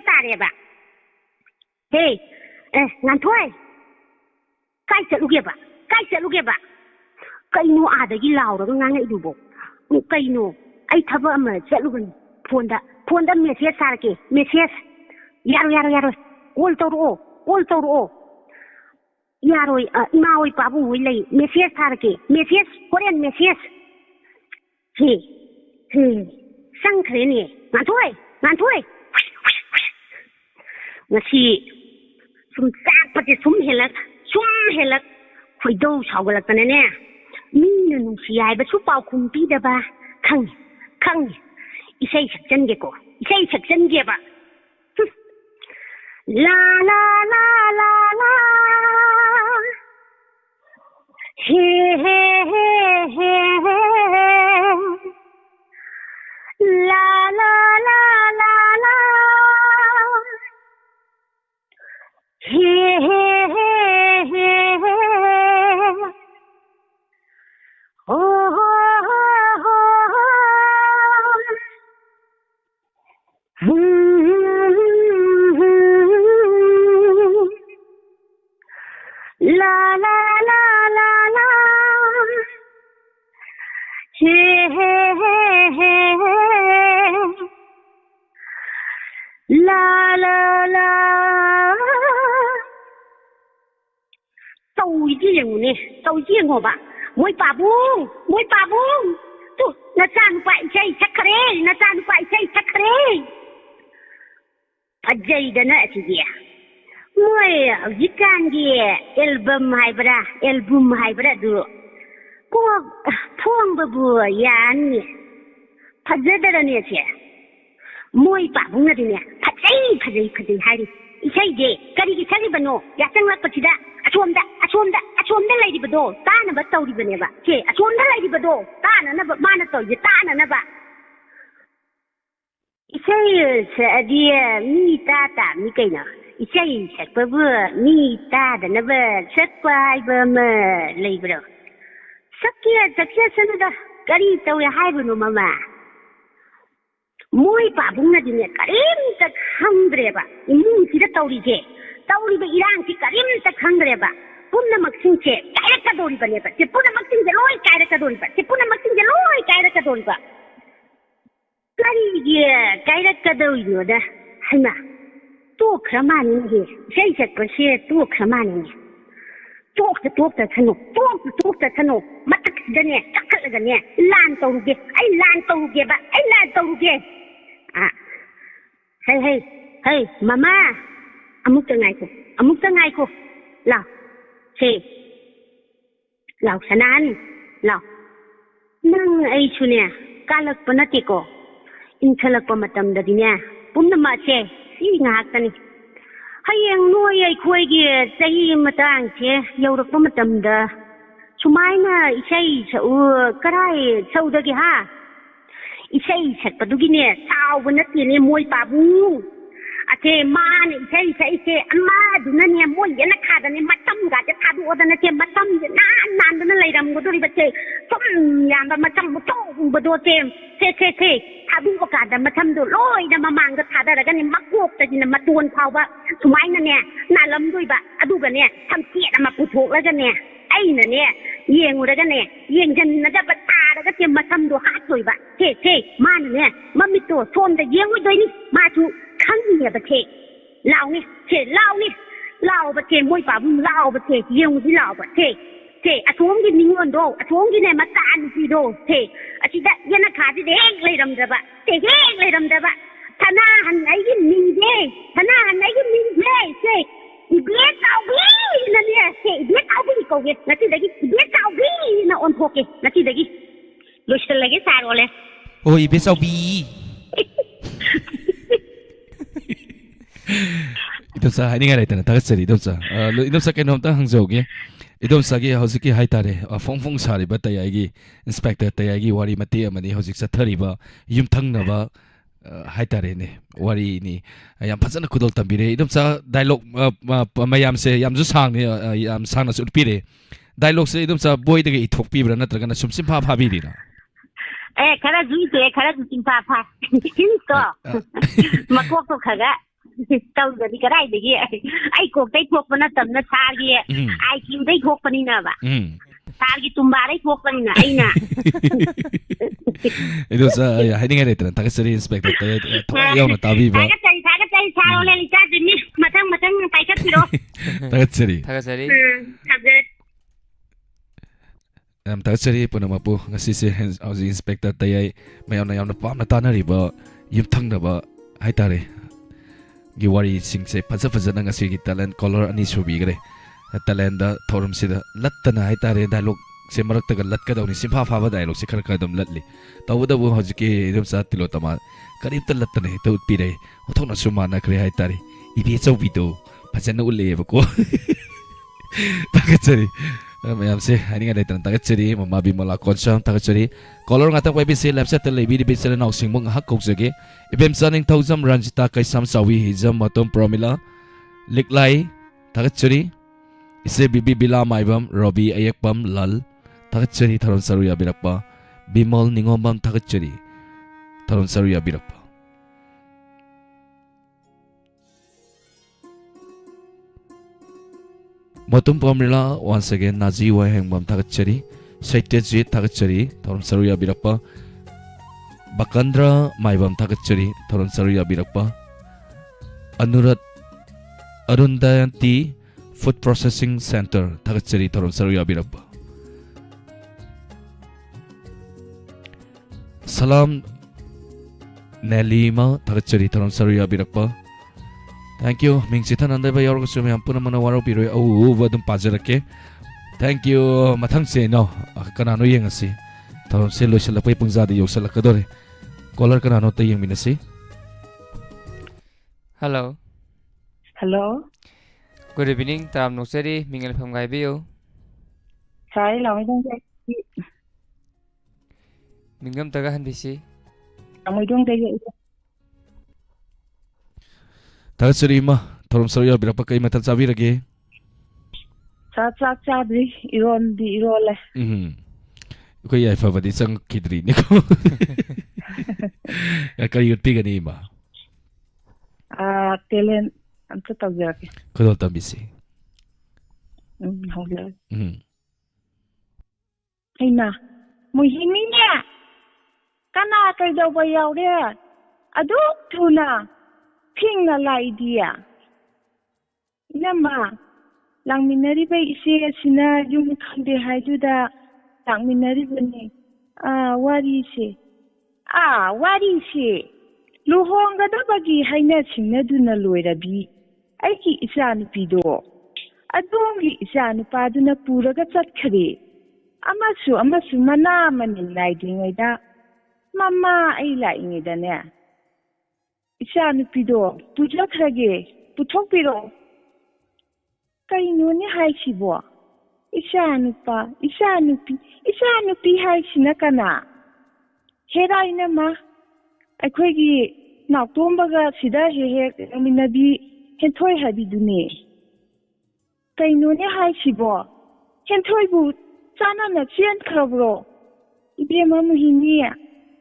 ꯇꯥꯔꯦꯕ ꯍꯦ ꯉꯥꯟꯊꯣꯏ ꯀꯥꯏ ꯆꯠꯂꯨꯒꯦꯕ ꯀꯩꯅꯣ ꯑꯥꯗꯒꯤ ꯂꯥꯎꯔꯒ ꯉꯥꯡꯉꯛꯏꯗꯨꯕꯣ ꯀꯩꯅꯣ ꯑꯩ ꯊꯕꯛ ꯑꯃ ꯆꯠꯂꯨꯕꯅꯤ ꯐꯣꯟꯗ ꯃꯦꯁꯦꯖ ꯊꯥꯔꯛꯀꯦ ꯃꯦꯁꯦꯖ ꯌꯥꯔꯣꯏ ꯀꯣꯜ ꯇꯧꯔꯛꯑꯣ ꯌꯥꯔꯣꯏ ꯏꯃꯥ ꯍꯣꯏ ꯄꯥꯕꯨꯡ ꯍꯣꯏ ꯂꯩ ꯃꯦꯁꯦꯖ ꯊꯥꯔꯛꯀꯦ ꯍꯣꯔꯦꯟ ꯃꯦꯁꯦꯖ ꯍꯦ ꯆꯪꯈ꯭ꯔꯦꯅꯦ ꯉꯥꯟꯊꯣꯏ ꯉꯁꯤ ꯁꯨꯝ ꯆꯥꯛꯄꯁꯦ ꯁꯨꯝ ꯍꯦꯜꯂꯛ ꯈꯣꯏꯗꯧ ꯁꯥꯎꯒꯠꯂꯛꯇꯅꯅꯦ ꯃꯤꯅ ꯅꯨꯡꯁꯤ ꯍꯥꯏꯕꯁꯨ ꯄꯥꯎꯈꯨꯝ ꯄꯤꯗꯕ ꯈꯪꯉꯦ ꯏꯁꯩ ꯁꯛꯆꯟꯒꯦꯕ ला la la la la he he he he la la la la la he he he he oh La la la la la he he he he la la la tꯧꯏꯁꯤ ꯌꯦꯡꯉꯣꯕ ꯃꯣꯏ ꯄꯥꯕꯨꯡ ꯇꯨ ꯅꯆꯥꯅꯨꯄꯥ ꯏꯁꯩ ꯁꯛꯈ꯭ꯔꯦ ꯐꯖꯩꯗꯅ ꯑꯁꯤꯗꯤ ꯃꯣꯏ ꯍꯧꯖꯤꯛꯀꯥꯟꯒꯤ ꯑꯦꯜꯕꯝ ꯍꯥꯏꯕ꯭ꯔꯥ ꯑꯗꯨ ꯐꯣꯡꯕꯕꯨ ꯌꯥꯅꯤ ꯐꯖꯗꯔꯅꯦ ꯁꯦ ꯃꯣꯏ ꯄꯥꯕꯨꯡꯅꯗꯤꯅꯦ ꯐꯖꯩ ꯍꯥꯏꯔꯤ ꯏꯁꯩꯁꯦ ꯀꯔꯤꯒꯤ ꯁꯛꯂꯤꯕꯅꯣ ꯌꯥꯆꯪꯂꯛꯄꯁꯤꯗ ꯑꯁꯣꯝꯗ ꯂꯩꯔꯤꯕꯗꯣ ꯇꯥꯅꯕ ꯇꯧꯔꯤꯕꯅꯦꯕ ꯁꯦ ꯑꯁꯣꯝꯗ ꯂꯩꯔꯤꯕꯗꯣ ꯇꯥꯅꯅꯕ ꯃꯥꯅ ꯇꯧꯔꯤꯁꯦ ꯇꯥꯅꯅꯕ ꯏꯁꯩ ꯁꯛꯑꯗꯤ ꯃꯤ ꯇꯥꯕꯅꯤ ꯀꯩꯅꯣ ꯏꯁꯩ ꯁꯛꯄꯕꯨ ꯃꯤ ꯇꯥꯗꯅꯕ ꯁꯛꯄ ꯍꯥꯏꯕ ꯑꯃ ꯂꯩꯕ꯭ꯔꯣ ꯁꯛꯁꯅꯨꯗ ꯀꯔꯤ ꯇꯧꯋꯦ ꯍꯥꯏꯕꯅꯣ ꯃꯃꯥ ꯃꯣꯏ ꯄꯥꯕꯨꯡꯅꯗꯤꯅꯦ ꯀꯔꯤꯝꯇ ꯈꯪꯗ꯭ꯔꯦꯕ ꯏꯃꯨꯡꯁꯤꯗ ꯇꯧꯔꯤꯕ ꯏꯔꯥꯡꯁꯤ ꯀꯔꯤꯝꯇ ꯈꯪꯗ꯭ꯔꯦꯕ ꯄꯨꯝꯅꯃꯛꯁꯤꯡꯁꯦ ꯀꯥꯏꯔꯛꯀꯗꯧꯔꯤꯕꯅꯦꯕ ꯄꯨꯝꯅꯃꯛꯁꯤꯡꯁꯦ ꯂꯣꯏ ꯀꯥꯏꯔꯛꯀꯗꯧꯔꯤꯕ ꯀꯔꯤꯒꯤ ꯀꯥꯏꯔꯛꯀꯗꯧꯔꯤꯅꯣꯗ ꯍꯩꯃꯥ ꯇꯣꯛꯈ꯭ꯔ ꯃꯥꯜꯂꯤꯅꯦ ꯏꯁꯩ ꯁꯛꯄꯁꯦ ꯇꯣꯛꯈ꯭ꯔ ꯃꯥꯜꯂꯤꯅꯦ ꯇꯣꯛꯇꯁꯅꯨ ꯃꯊꯛꯁꯤꯗꯅꯦ ꯀꯥꯈꯠꯂꯒꯅꯦ ꯂꯥꯟ ꯇꯧꯔꯨꯒꯦ ꯍꯩ ꯃꯃꯥ ꯑꯃꯨꯛꯇ ꯉꯥꯏꯈꯣ ꯂꯥꯎ ꯁꯅꯥꯍꯟ ꯂꯥꯎ ꯅꯪ ꯑꯩꯁꯨꯅꯦ ꯀꯥꯜꯂꯛꯄ ꯅꯠꯇꯦꯀꯣ ꯏꯟꯈꯠꯂꯛꯄ ꯃꯇꯝꯗꯗꯤꯅꯦ ꯄꯨꯝꯅꯃꯛꯁꯦ ꯁꯤ ꯉꯥꯛꯇꯅꯤ ꯍꯌꯦꯡ ꯅꯣꯏ ꯑꯩꯈꯣꯏꯒꯤ ꯆꯍꯤ ꯃꯇꯥꯡꯁꯦ ꯌꯧꯔꯛꯄ ꯃꯇꯝꯗ ꯁꯨꯃꯥꯏꯅ ꯏꯁꯩ ꯁꯛꯎ ꯀꯔꯥꯏ ꯁꯛꯎꯗꯒꯦ ꯏꯁꯩ ꯁꯛꯄꯗꯨꯒꯤꯅꯦ ꯆꯥꯎꯕ ꯅꯠꯇꯦꯅꯦ ꯃꯣꯏ ꯄꯥꯕꯨꯡ ꯑꯁꯦ ꯃꯥꯅ ꯏꯁꯩ ꯁꯛꯏꯁꯦ ꯑꯃꯗꯨꯅꯅꯦ ꯃꯣꯏ ꯌꯦꯅꯈꯥꯗꯅꯦ ꯃꯇꯝꯒꯥꯁꯦ ꯊꯥꯗꯣꯛꯑꯗꯅ ꯃꯇꯝꯁꯦ ꯅꯥꯟꯗꯅ ꯂꯩꯔꯝꯒꯗꯣꯔꯤꯕꯁꯦ ꯁꯨꯝ ꯌꯥꯝꯕ ꯃꯇꯝ ꯇꯧꯕꯗꯣ ꯁꯦ ꯊꯥꯗꯣꯛꯑꯀꯥꯟꯗ ꯃꯇꯝꯗꯣ ꯂꯣꯏꯅ ꯃꯃꯥꯡꯗ ꯊꯥꯗꯔꯒꯅꯦ ꯃꯀꯣꯛꯇꯒꯤꯅ ꯃꯇꯣꯟ ꯐꯥꯎꯕ ꯁꯨꯃꯥꯏꯅꯅꯦ ꯅꯥꯜꯂꯝꯗꯣꯏꯕ ꯑꯗꯨꯒꯅꯦ ꯁꯝꯆꯦꯠ ꯑꯃ ꯄꯨꯊꯣꯛꯂꯒꯅꯦ ꯑꯩꯅꯅꯦ ꯌꯦꯡꯉꯨꯔꯒꯅꯦ ꯌꯦꯡꯖꯟꯅꯗꯕ ꯇꯥꯔꯒꯁꯦ ꯃꯁꯝꯗꯣ ꯍꯥꯠꯇꯣꯏꯕ ꯃꯥꯅꯅꯦ ꯃꯃꯤꯠꯇꯣ ꯁꯣꯝꯗ ꯌꯦꯡꯉꯣꯏꯗꯣꯏꯅꯤ ꯃꯥꯁꯨ ꯈꯪꯉꯦꯕ ꯂꯥꯎꯅꯤ ꯂꯥꯎꯕ ꯃꯣꯏ ꯄꯥꯕꯨꯡ ꯂꯥꯎꯕ ꯌꯦꯡꯉꯨꯁꯤ ꯂꯥꯎꯕ ꯁꯦ ꯑꯁꯣꯝꯒꯤ ꯅꯤꯉꯣꯟꯗꯣ ꯑꯁꯣꯝꯒꯤꯅꯦ ꯃꯆꯥ ꯅꯨꯄꯤꯗꯣ ꯁꯦ ꯑꯁꯤꯗ ꯌꯦꯅꯈꯥꯁꯤꯗ ꯍꯦꯛ ꯂꯩꯔꯝꯗꯕ ꯁꯦ ꯍꯦꯛ ꯂꯩꯔꯝꯗꯕ ꯁꯅꯥꯍꯟ ꯑꯩꯒꯤ ꯃꯤꯡꯁꯦ ꯁꯅꯥꯍꯟ ꯑꯩꯒꯤ ꯃꯤꯡꯁꯦ ꯁꯦ 이비에 짜오비는 세 이비에 짜오비 거기 나티대기 이비에 짜오비는 온포게 나티대기 로실레게 사로래 오 입에 싸우비 이dom사 하이닝가 라이트나 다가스리 이dom사 이dom사 깨놈다 항저오게 이dom사기 허즈기 하이타레 퐁퐁 사리바 따야기 인스펙터 따야기 와리 마티 아마니 허직 사터리바 윰탕나바 하이타레네 와리니 ꯌꯥꯝ ꯐꯖꯅ ꯈꯨꯗꯣꯜ ꯇꯝꯕꯤꯔꯦ ꯏꯗꯣꯝꯆꯥ ꯗꯥꯏꯂꯣꯛ ꯃꯌꯥꯝꯁꯦ ꯌꯥꯝꯁꯨ ꯁꯥꯡꯅ ꯌꯥꯝ ꯁꯥꯡꯅꯁꯨ ꯎꯠꯄꯤꯔꯦ ꯗꯥꯏꯂꯣꯛꯁꯦ ꯏꯗꯣꯝꯆꯥ ꯕꯣꯏꯗꯒꯤ ꯏꯊꯣꯛꯄꯤꯕ꯭ꯔꯥ ꯅꯠꯇ꯭ꯔꯒꯅ ꯁꯨꯝ ꯆꯤꯟꯐꯥ ꯐꯥꯕꯤꯔꯤꯔꯥ kharazu ite kharazu timpa pha to makok to khaga tau jadi karai degi ai kok dai thok pana tamna sargi ai kim dai thok pani na ba sargi tumbare thok pani na aina 이dom사 하이닝가 라이트나 다가스리 인스펙터 따야 야우나 따비바 타가짜리 사올레 리차드니 matang paikhat piro 다가스리 다가자리 다가스리 punamakpo ngasise hausi inspector tayai mayamna pamna tanariba yumthangnaba haitare gi wari singse fajana ngasi gi talent color ani subigre talent da thorum sida lattana haitare dialogue se marakta latka dawni simha phaba dialogue se khar dam latli tawda bu hojike dum sa tilotama karib ta lattana he to pire othona sumana kre haitare ibi chawbido fajana uleba ko 다가스리 mayamse haninga letan tagachari mama bimala konsam tagachari color ngata wai bisi lapsa tel lebi bi sel nok singmung hak kokjage ibem saning thousand ranjita kaisam sawi hijam matom promila liklai tagachari ise bibi bila maibam robi ayakpam lal tagachari tharon saruya birakpa bimol ningombam tagachari tharon saruya birakpa Motum Pomrila once again Nazi Wahangbam Tagachari, Saityaji Tagachari, Toron Saruya Birakpa, Bakandra Maibam Tagachari, Toron Saruya Birakpa, Anurat Arundayanti Food Processing Center, Tagachari, Toron Saruya Birakpa. Salam Nelima Tagachari, Toron Saruya Birakpa. Thank you. Mingsita nanda ba yaro kusumi ampuna mana waro piro au vadum pajarake. Thank you. Mathang se no kanano yeng asi. Taron se lo shala pai pungzadi yo shala kadore. Caller kanano ta yeng minasi. Hello. Hello. Good evening. Taram nokseri mingal famgai biyo. Sai lamai dong je. Mingam taga handisi. Lamai dong je. 다가스리 마 토롬 사루야 비락pa kai matan sabirage. Cha chadri iron di irole. Ko yai fa badi sang kidri ni ko. Ya kai yut pigani ma. Telen amta tawjake. Ko tambisi. Hongla. Haina muhimi ne. Kana kai daw ba yaw de. Adu thuna. Pinga la idea. Nama langminari ba ise sina yung khande haijuda langminari bane. Wari se. Luhonga da bagi haina singna duna loirabi. Aiki isa nupido. Adongi isa nupaduna puraga chatkare. Amasu mana manin laidingaida. Mama ay laingida ne. Isa nupido, pujakrage, puthokpiro. Kaino ni haisibo. Isa nupi haisina kana. Heraina ma. Aikoigi naktombaga sida he minabi henthoi habidune. Kaino ni haisibo. Henthoi bu chana na chen khrabro. Ibema muhiniya.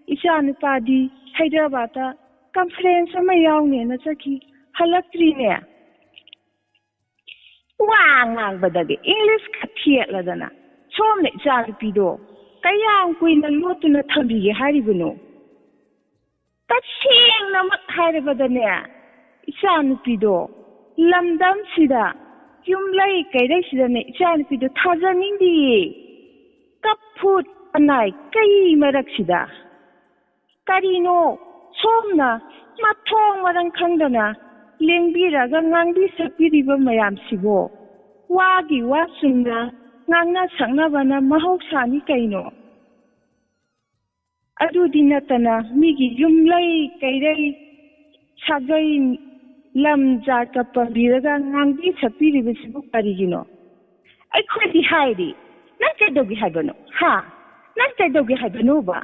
Isa nupadi Hyderabad conference ma yaune na chaki halaktri ne wang badage English khathiya ladana somne chal pido kayang kuina lotuna thambi haribunu tacheng na mat haribadane isan pido lamdam sida ꯌꯨꯝ ꯂꯩ ꯀꯩꯔꯩꯁꯤꯗꯅꯦ ꯏꯆꯥꯅꯨꯄꯤꯗꯣ ꯊꯥꯖꯅꯤꯡꯗꯤꯌꯦ ꯀꯞꯐꯨꯠ ꯑꯅꯥꯏ ꯀꯩ ꯃꯔꯛꯁꯤꯗ ꯀꯔꯤꯅꯣ ꯁꯣꯝꯅ ꯃꯊꯣꯡ ꯃꯔꯝ ꯈꯪꯗꯅ ꯂꯦꯡꯕꯤꯔꯒ ꯉꯥꯡꯕꯤ ꯁꯛꯄꯤꯔꯤꯕ ꯃꯌꯥꯝꯁꯤꯕꯨ ꯋꯥꯒꯤ ꯋꯥ ꯆꯨꯝꯅ ꯉꯥꯡꯅ ꯁꯛꯅꯕꯅ ꯃꯍꯧꯁꯥꯅꯤ ꯀꯩꯅꯣ ꯑꯗꯨꯗꯤ ꯅꯠꯇꯅ ꯃꯤꯒꯤ ꯌꯨꯝꯂꯩ ꯀꯩꯔꯩ ꯁꯥꯒꯩ ꯂꯝ ꯖꯥꯠꯀ ꯄꯟꯕꯤꯔꯒ ꯉꯥꯡꯕꯤ ꯁꯛꯄꯤꯔꯤꯕꯁꯤꯕꯨ ꯀꯔꯤꯒꯤꯅꯣ ꯑꯩꯈꯣꯏꯗꯤ ꯍꯥꯏꯔꯤ ꯅꯪ ꯀꯩꯗꯧꯒꯦ ꯍꯥꯏꯕꯅꯣ ꯅꯪ ꯀꯩꯗꯧꯒꯦ ꯍꯥꯏꯕꯅꯣꯕ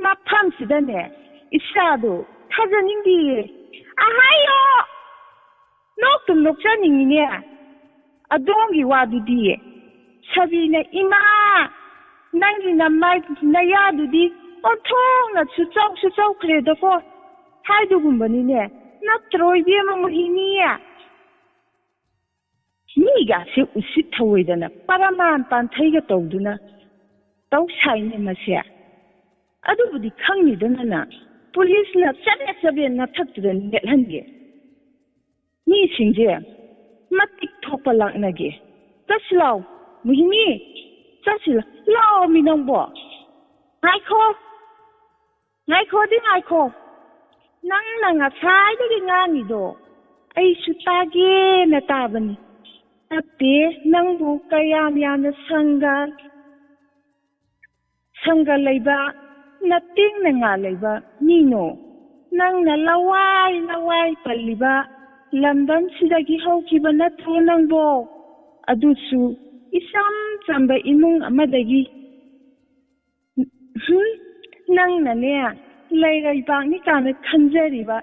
ꯃꯐꯝꯁꯤꯗꯅꯦ ꯏꯆꯥꯗꯣ ꯊꯥꯖꯅꯤꯡꯗꯤꯌꯦ ꯑꯍꯥꯏꯌꯣ ꯅꯣꯛꯇꯨꯝ ꯅꯣꯛꯆꯅꯤꯡꯉꯤꯅꯦ ꯑꯗꯣꯝꯒꯤ ꯋꯥꯗꯨꯗꯤ ꯁꯕꯤꯅ ꯏꯃꯥ ꯅꯪꯒꯤ ꯅꯌꯥꯗꯨꯗꯤ ꯑꯣꯟꯊꯣꯛꯅ ꯆꯧꯈ꯭ꯔꯦꯗꯀꯣ ꯍꯥꯏꯗꯨꯒꯨꯝꯕꯅꯤꯅꯦ ꯅꯠꯇ꯭ꯔꯣ ꯏꯕꯦꯝꯃ ꯃꯣꯍꯤꯅꯤ ꯃꯤꯒꯥꯁꯦ ꯎꯁꯤꯠ ꯊꯧꯑꯣꯏꯗꯅ ꯄꯔꯃꯥꯟ ꯄꯥꯟꯊꯩꯒ ꯇꯧꯗꯨꯅ ꯇꯧ ꯁꯥꯏꯅꯦ ꯃꯁꯦ ꯑꯗꯨꯕꯨꯗꯤ ꯈꯪꯅꯤꯗꯅ ꯄꯨꯂꯤꯁꯅ ꯆꯕꯦꯠ ꯅꯊꯛꯇꯨꯗ ꯅꯦꯠꯍꯟꯒꯦ ꯃꯤꯁꯤꯡꯁꯦ ꯃꯇꯤꯛ ꯊꯣꯛꯄ ꯂꯥꯛꯅꯒꯦ ꯆꯠꯁꯤ ꯂꯥꯎ ꯃꯣꯍꯤꯅꯤ ꯆꯠꯁꯤ ꯂꯥꯎ ꯃꯤ ꯅꯪꯕꯣ ꯉꯥꯏꯈꯣ ꯅꯪꯅ ꯉꯁꯥꯏꯗꯒꯤ ꯉꯥꯡꯉꯤꯗꯣ ꯑꯩꯁꯨ ꯇꯥꯒꯦꯅ ꯇꯥꯕꯅꯤ ꯅꯠꯇꯦ ꯅꯪꯕꯨ ꯀꯌꯥꯝ ꯌꯥꯝꯅ ꯁꯪꯒ ꯂꯩꯕ ꯅꯇꯦꯡꯅ ꯉꯥ ꯂꯩꯕ ꯃꯤꯅꯣ ꯅꯪꯅ ꯂꯋꯥꯏ ꯄꯜꯂꯤꯕ ꯂꯝꯗꯝꯁꯤꯗꯒꯤ ꯍꯧꯈꯤꯕ ꯅꯠꯇ꯭ꯔꯣ ꯅꯪꯕꯣ ꯑꯗꯨꯁꯨ ꯏꯆꯝ ꯆꯝꯕ ꯏꯃꯨꯡ ꯑꯃꯗꯒꯤ ꯅꯪꯅꯅꯦ ꯂꯩꯔꯩꯕꯥꯛꯅꯤ ꯀꯥꯟꯅ ꯈꯟꯖꯔꯤꯕ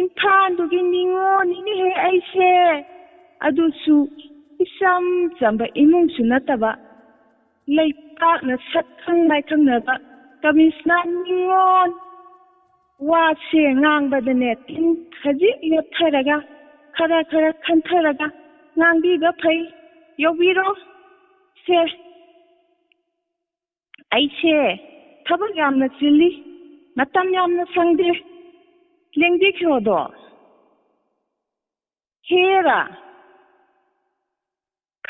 ꯏꯝꯐꯥꯜꯗꯨꯒꯤ ꯅꯤꯉꯣꯜꯅꯤꯅꯦꯍꯦ ꯑꯩꯁꯦ ꯑꯗꯨꯁꯨ ꯏꯆꯝ ꯆꯝꯕ ꯏꯃꯨꯡꯁꯨ ꯅꯠꯇꯕ ꯂꯩꯄꯥꯛꯅ ꯁꯛꯈꯪ ꯃꯥꯏꯈꯪꯅꯕ ꯀꯃꯤꯁꯅꯥ ꯅꯤꯉꯣꯜ ꯋꯥꯁꯦ ꯉꯥꯡꯕꯗꯅꯦ ꯇꯤꯟ ꯈꯖꯤꯛ ꯌꯣꯠꯊꯔꯒ ꯈꯔ ꯈꯟꯊꯔꯒ ꯉꯥꯡꯕꯤꯕ ꯐꯩ ꯌꯧꯕꯤꯔꯣ ꯁꯦ ꯑꯩꯁꯦ ꯊꯕꯛ ꯌꯥꯝꯅ ꯆꯤꯜꯂꯤ ꯃꯇꯝ ꯌꯥꯝꯅ ꯁꯪꯗꯦ ꯂꯦꯡꯕꯤꯈ꯭ꯔꯣꯗꯣ ꯍꯦꯔꯥ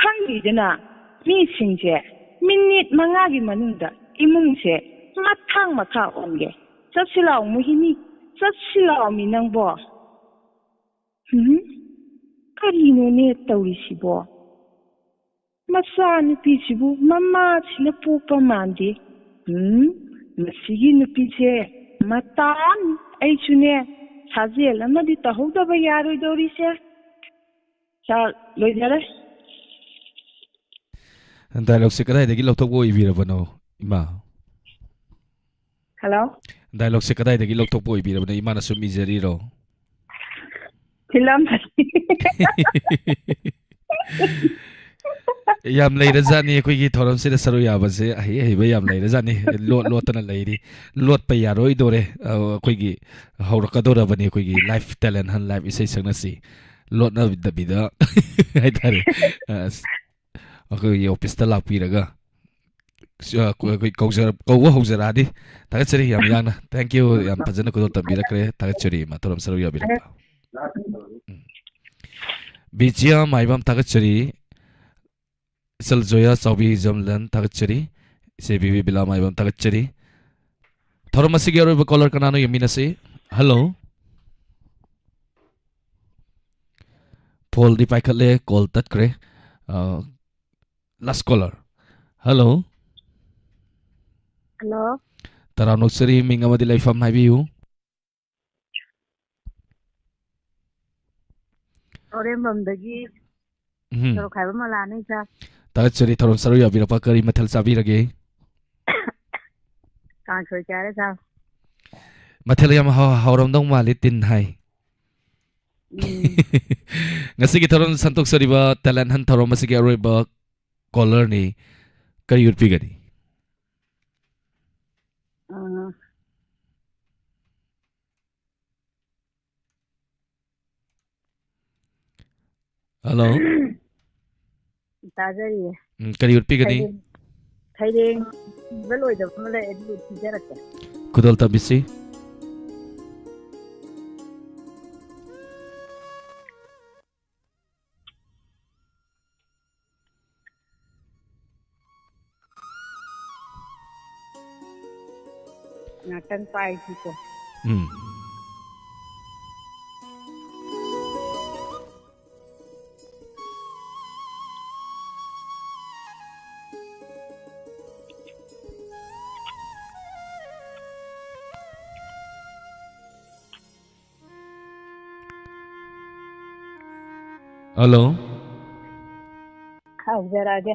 ꯈꯪꯉꯤꯗꯅ ꯃꯤꯁꯤꯡꯁꯦ ꯃꯤꯅꯤꯠ 5ꯒꯤ ꯃꯅꯨꯡꯗ ꯏꯃꯨꯡꯁꯦ ꯃꯊꯪ ꯃꯈꯥ ꯑꯣꯟꯒꯦ ꯆꯠꯁꯤ ꯂꯥꯎ ꯃꯣꯍꯤꯅꯤ ꯆꯠꯁꯤ ꯂꯥꯎꯃꯤ ꯅꯪꯕꯣ ꯀꯔꯤꯅꯣꯅꯦ ꯇꯧꯔꯤꯁꯤꯕꯣ ꯃꯆꯥꯅꯨꯄꯤꯁꯤꯕꯨ ꯃꯃꯥꯁꯤꯅ ꯄꯣꯛꯄ ꯃꯥꯟꯗꯦ ꯃꯁꯤꯒꯤ ꯅꯨꯄꯤꯁꯦ ꯃꯇꯥꯟ ꯑꯩꯁꯨꯅꯦ ꯁꯥꯖꯦꯜ ꯑꯃꯗꯤ ꯇꯧꯍꯧꯗꯕ ꯌꯥꯔꯣꯏꯗꯧꯔꯤꯁꯦ ꯆꯥꯛ ꯂꯣꯏꯖꯔꯦ ꯗꯥꯏꯂꯣꯒꯁꯦ ꯀꯗꯥꯏꯗꯒꯤ ꯂꯧꯊꯣꯛꯄ ꯑꯣꯏꯕꯤꯔꯕꯅꯣ ꯏꯃꯥ ꯍꯜꯂꯣ ꯗꯥꯏꯂꯣꯒꯁꯦ ꯀꯗꯥꯏꯗꯒꯤ ꯂꯧꯊꯣꯛꯄ ꯑꯣꯏꯕꯤꯔꯕꯅꯣ ꯏꯃꯥꯅ ꯁꯨꯝ ꯏꯖꯔꯤꯔꯣ ꯐꯤꯂꯝ ꯌꯥꯝ ꯂꯩꯔꯖꯥꯠꯅꯤ ꯑꯩꯈꯣꯏꯒꯤ ꯊꯧꯔꯝꯁꯤꯗ ꯁꯔꯨꯛ ꯌꯥꯕꯁꯦ ꯑꯍꯩꯕ ꯌꯥꯝ ꯂꯩꯔꯖꯥꯠꯅꯤ ꯂꯣꯠꯇꯅ ꯂꯩꯔꯤ ꯂꯣꯠꯄ ꯌꯥꯔꯣꯏꯗꯣꯔꯦ ꯑꯩꯈꯣꯏꯒꯤ ꯍꯧꯔꯛꯀꯗꯧꯔꯕꯅꯤ ꯑꯩꯈꯣꯏꯒꯤ ꯂꯥꯏꯐ ꯇꯦꯂꯦꯟ ꯍꯟ ꯂꯥꯏꯐ ꯏꯁꯩ ꯁꯛꯅꯁꯤ ꯂꯣꯠꯅꯗꯕꯤꯗ ꯍꯥꯏꯇꯥꯔꯦ ꯑꯩꯈꯣꯏꯒꯤ ꯑꯣꯐꯤꯁꯇ ꯂꯥꯛꯄꯤꯔꯒ ꯑꯩꯈꯣꯏ ꯀꯧꯕ ꯍꯧꯖꯔꯛꯑꯅꯤ ꯊꯥꯒꯠꯆꯔꯤ ꯌꯥꯝ ꯌꯥꯡꯅ ꯊꯦꯡꯛ ꯌꯨ ꯌꯥꯝ ꯐꯖꯅ ꯈꯨꯗꯣꯜ ꯇꯝꯕꯤꯔꯛꯈ꯭ꯔꯦ ꯊꯥꯒꯠꯆꯔꯤ ꯊꯧꯔꯝ ꯁꯔꯨꯛ ꯌꯥꯕꯤꯔꯛꯄ ꯕꯤꯖꯤꯌꯥ ꯃꯥꯏꯕꯝ ꯊꯥꯒꯠꯆꯔꯤ ꯏꯆꯜ ꯖꯣꯌꯥ ꯆꯥꯎꯕꯤ ꯖꯝꯂꯟ ꯊꯥꯒꯠꯆꯔꯤ ꯏꯆꯦ ꯕꯤꯕꯤ ꯕꯤꯂꯥ ꯃꯥꯏꯕꯝ ꯊꯥꯒꯠꯆꯔꯤ ꯊꯧꯔꯝ ꯑꯁꯤꯒꯤ ꯑꯔꯣꯏꯕ ꯀꯣꯂꯔ ꯀꯅꯥꯅꯣ ꯌꯦꯡꯃꯤꯟꯅꯁꯤ ꯍꯜꯂꯣ ꯐꯣꯜꯗꯤ ꯄꯥꯏꯈꯠꯂꯦ ꯀꯣꯜ ꯇꯠꯈ꯭ꯔꯦ ꯂꯥꯁ ꯀꯣꯂꯔ ꯍꯜꯂꯣ ꯇꯔꯥꯝ ꯅꯣꯛꯆꯔꯤ ꯃꯤꯡ ꯑꯃꯗꯤ ꯂꯩꯐꯝ ꯍꯥꯏꯕꯤꯌꯨ ꯇꯧꯔꯦꯝꯕꯝꯗꯒꯤ ꯁꯣꯔꯣꯛꯈꯥꯏꯕ ꯃꯂꯥꯅꯤ ꯏꯆꯥ ꯊꯥꯒꯠꯆꯔꯤ ꯊꯧꯔꯝ ꯁꯔꯨꯛ ꯌꯥꯕꯤꯔꯛꯄ ꯀꯔꯤ ꯃꯊꯦꯜ ꯆꯥꯕꯤꯔꯒꯦ ꯀꯥꯡꯁꯣꯏ ꯆꯥꯔꯦ ꯆꯥ ꯃꯊꯦꯜ ꯌꯥꯝ ꯍꯥꯎꯔꯝꯗꯧ ꯃꯥꯜꯂꯤ ꯇꯤꯟ ꯍꯥꯏ ꯉꯁꯤꯒꯤ ꯊꯧꯔꯝ ꯁꯟꯇꯣꯛꯆꯔꯤꯕ ꯇꯦꯂꯦꯟ ꯍꯟ ꯊꯧꯔꯝ ꯑꯁꯤꯒꯤ ꯑꯔꯣꯏꯕ ꯀꯣꯂꯔꯅꯤ ꯀꯔꯤ ꯎꯠꯄꯤꯒꯅꯤ ꯍꯜꯂꯣ ꯇꯥꯖꯔꯤꯌꯦ ꯀꯔꯤ ꯎꯠꯄꯤꯒꯅꯤ ꯁꯩꯔꯦꯡ ꯏꯕ ꯂꯣꯏꯗꯕ ꯑꯃ ꯂꯩ ꯑꯗꯨ ꯊꯤꯖꯔꯛꯀꯦ ꯈꯨꯗꯣꯜ ꯇꯝꯕꯤꯁꯤ Ngaktan paikiko. Hello. Hawzarage.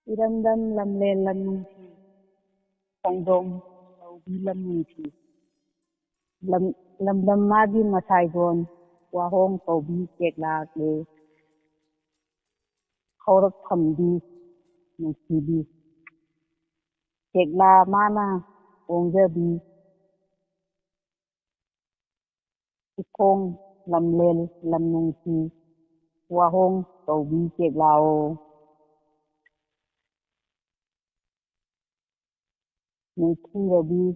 Irandam lamle lam Tongdong Taubi lam niti. Lam magi masaigon wahong Taubi kekla le. Khaurak thambi nungsibi. Kekla mana ongjabi. Ikong lamlel lam nungsi wahong Taubi keklao. Nungsi rabi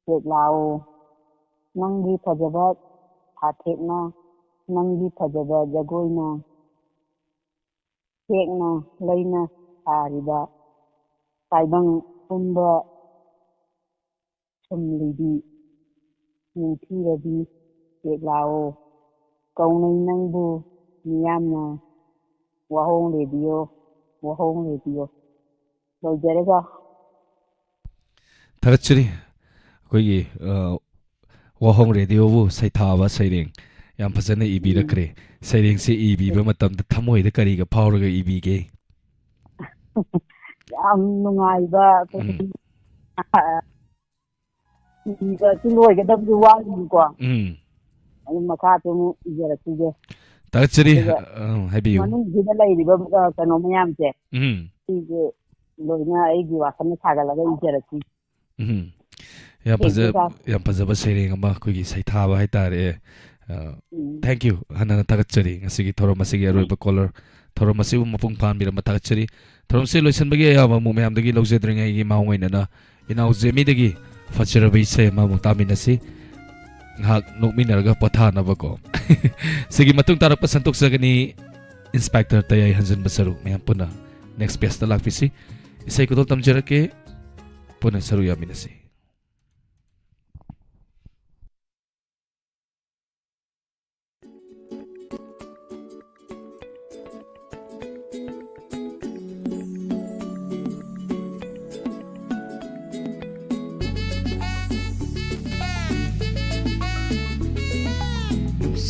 keklao. Nanggi pajabat hathekna. Nanggi pajabat jagoina. Kekna laina hariba. Taibang umba sumlibi. Nungsi rabi keklao. Kaunay nangbu niyamna. Wahong radio. Wahong radio. Lojaraga. Tagachiri. Koigi wahong radio bu saithaba sairing yam phajana ibirakre sairing se ibiba matamda thamoi da kari ga phawraga ibige Yam nungaiba iba tiloi ga dabdu wani ko ay makatu mu ijara tuje Tagachiri habiyu manung gida lairiba kano mayam je ije loina ay gi wasana sagalaga ijara tuje yam phajaba sairing ama koigi saithaba haitare thank you hanana tagachiri ngasigi thorom asigi aroiba caller thorom asibu mapung phan birama tagachiri thorom se loisan bagi ayaba mu mayam dagi logjedringa gi maungainana inau jemi dagi fachirabi se ma mu taminasi ngak nokminarga pathanabako sigi matung tarak pasantok sagani inspector tayai hanjan basaru mayam puna next page ta lakpisi isai kudol tamjarake puna saru yaminasi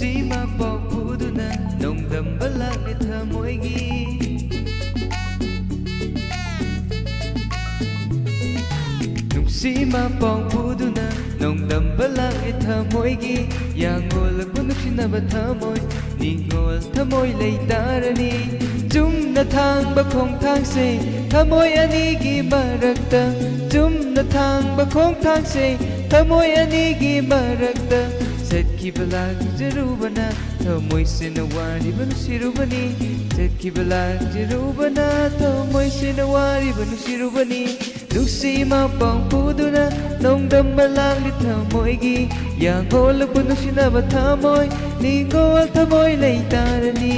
Sima pong puduna nong dambalang ni thamoigi Sima pong puduna nong dambalang ni thamoigi Yangol punuksinaba thamoy Ningol thamoy laytarani Jumna thangba khong thangse Thamoy anigi marakta Jumna thangba khong thangse Thamoy anigi marakta Setkiba lagjarubana Thamoy sinawariba nusirubani Setkiba lagjarubana Thamoy sinawariba nusirubani Nuksima pang puduna Nong dambalang ni thamoygi Yangol punusinaba thamoy Ningol thamoy laytarani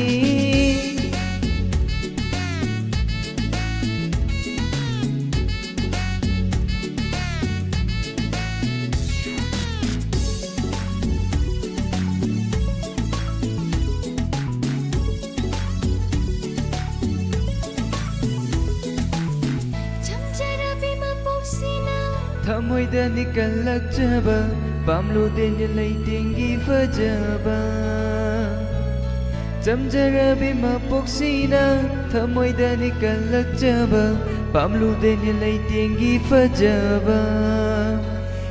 Thamoyda nikalakjaba Pamludin ya laytingi fajaba Jamjarabi mapoksina Thamoyda nikalakjaba Pamludin ya laytingi fajaba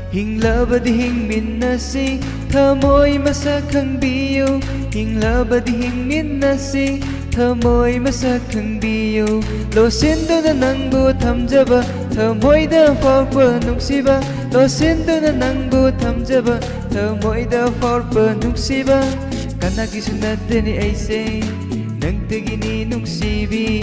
Hinglabadi hingminasi Thamoy masakhang biyo Hinglabadi hingminasi Thamoy masakhang biyo Losindo na nangbo thamjaba Thamoyda faurpa nungsiba Losindo na nangbo thamjaba Thamoyda faurpa nungsiba Kanagi sunate ni aise Nangtagi ni nungsibi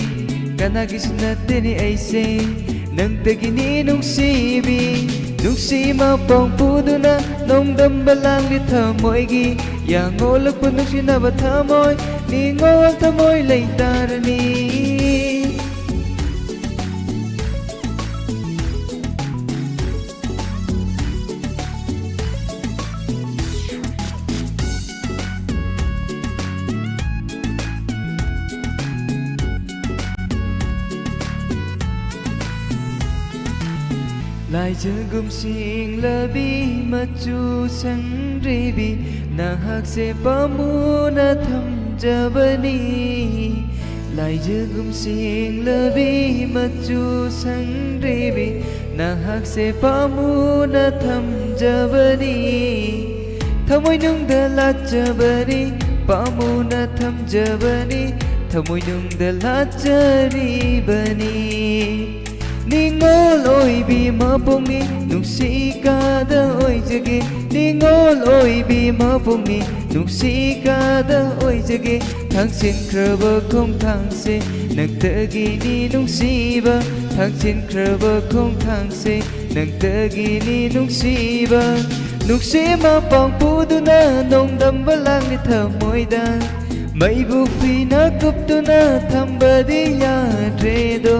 Kanagi sunate ni aise Nangtagi ni nungsibi Nungsima pang puduna Nong dambalang ni thamoygi Yangolak pa nungsinaba thamoy Ningol thamoy laytarani ꯂꯥꯏꯖꯒꯨꯝꯁꯤꯡ ꯂꯕꯤ ꯃꯆꯨ ꯁꯪꯗ꯭ꯔꯤꯕꯤ ꯅꯍꯥꯛꯁꯦ ꯄꯥꯝꯃꯨꯅ ꯊꯝꯖꯕꯅꯤ ꯂꯥꯏꯖꯒꯨꯝꯁꯤꯡ ꯂꯕꯤ ꯃꯆꯨ ꯁꯪꯗ꯭ꯔꯤꯕꯤ ꯅꯍꯥꯛꯁꯦ ꯄꯥꯝꯃꯨꯅ ꯊꯝꯖꯕꯅꯤ ꯊꯃꯣꯏꯅꯨꯡꯗ ꯂꯥꯠꯆꯕꯅꯤ ꯄꯥꯝꯃꯨꯅ ꯊꯝꯖꯕꯅꯤ ꯊꯃꯣꯏꯅꯨꯡꯗ ꯂꯥꯠꯆꯔꯤꯕꯅꯤ ꯅꯤꯡꯉꯣꯜ ꯑꯣꯏꯕꯤ ꯃꯄꯣꯛꯅꯤ ꯅꯨꯡꯁꯤ ꯀꯥꯗ ꯑꯣꯏꯖꯒꯦ ꯅꯤꯡꯉꯣꯜ ꯑꯣꯏꯕꯤ ꯃꯄꯣꯛꯅꯤ ꯅꯨꯡꯁꯤ ꯀꯥꯗ ꯑꯣꯏꯖꯒꯦ ꯊꯥꯡꯁꯤꯟꯈ꯭ꯔꯕ ꯈꯣꯡꯊꯥꯡꯁꯦ ꯅꯪꯇꯒꯤꯅꯤ ꯅꯨꯡꯁꯤꯕ ꯊꯥꯡꯁꯤꯟꯈ꯭ꯔꯕ ꯈꯣꯡꯊꯥꯡꯁꯦ ꯅꯪꯇꯒꯤꯅꯤ ꯅꯨꯡꯁꯤꯕ ꯅꯨꯡꯁꯤ ꯃꯄꯥꯡ ꯄꯨꯗꯨꯅ ꯅꯣꯡꯗꯝꯕ ꯂꯥꯡꯂꯤ ꯊꯃꯣꯏꯗ ꯃꯩꯕꯨ ꯐꯤꯅ ꯀꯨꯞꯇꯨꯅ ꯊꯝꯕꯗꯤ ꯌꯥꯗ꯭ꯔꯦꯗꯣ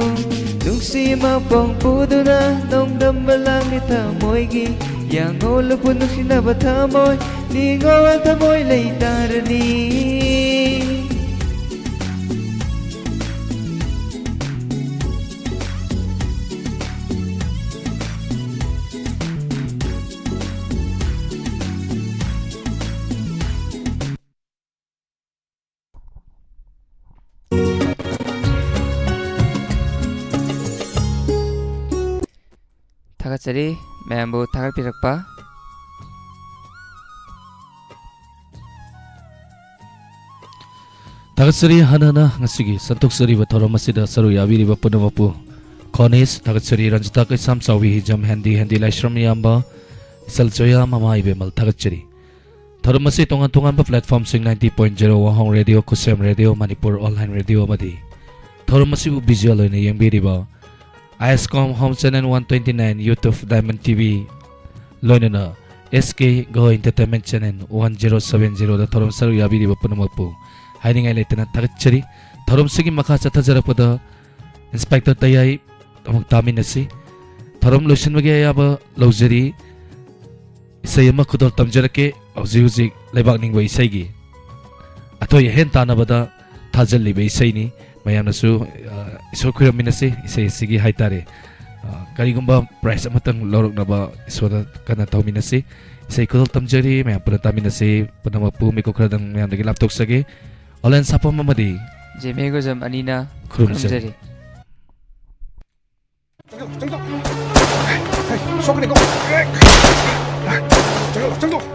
ꯅꯨꯡꯁꯤ ꯃꯄꯥꯡ ꯄꯨꯗꯨꯅ ꯅꯣꯡꯗꯝꯕ ꯂꯥꯡꯂꯤ ꯊꯃꯣꯏꯒꯤ ꯌꯥꯡꯉꯣꯜꯂꯕꯨ ꯅꯨꯡꯁꯤꯅꯕ ꯊꯃꯣꯏ ꯅꯤꯡꯉꯣꯜ ꯊꯃꯣꯏ ꯂꯩꯇꯥꯔꯅꯤ 타가짜리 멤버 타갈피락바 다가스리 하나나 ngasi기 santuksariba thorom asida saru yabiriba punamapu Konis 다가스리 란지타 kai samsawi hijam handi laishram yamba salchoya mama ibemal 다가스리 thorom asi tongan ba platform sing 90.0 wahong radio kusem radio manipur online radio madi thorom asi bu visual oina yengbiriba ISCOM home channel 129 YouTube Diamond TV loinana SK Go Entertainment channel 1070 da thorom saru yabiriba punamapu 하이닝아이 레이트나 다그치리 더럼스기 마카 차타자락보다 인스펙터 따야이 어묵 다미네시 더럼 로션마게 야바 로저리 이사이마 쿠돌 탐자라케 어지우직 레박닝바 이사이기 아토이 헨타나바다 타절리베 이사이니 마야나수 이소쿠야미네시 이사이시기 하이타레 가리금바 프라이스 아마탕 로록나바 이소다 카나 타오미네시 이사이 쿠돌 탐자리 마야푸라 타미네시 푸나마푸 미코크라당 마야나기 랍톡사게 Olen sapa mamadi 제메고 점 아니나 크룸자리 정도. 정도. 쏘그리고. 정도. 정도.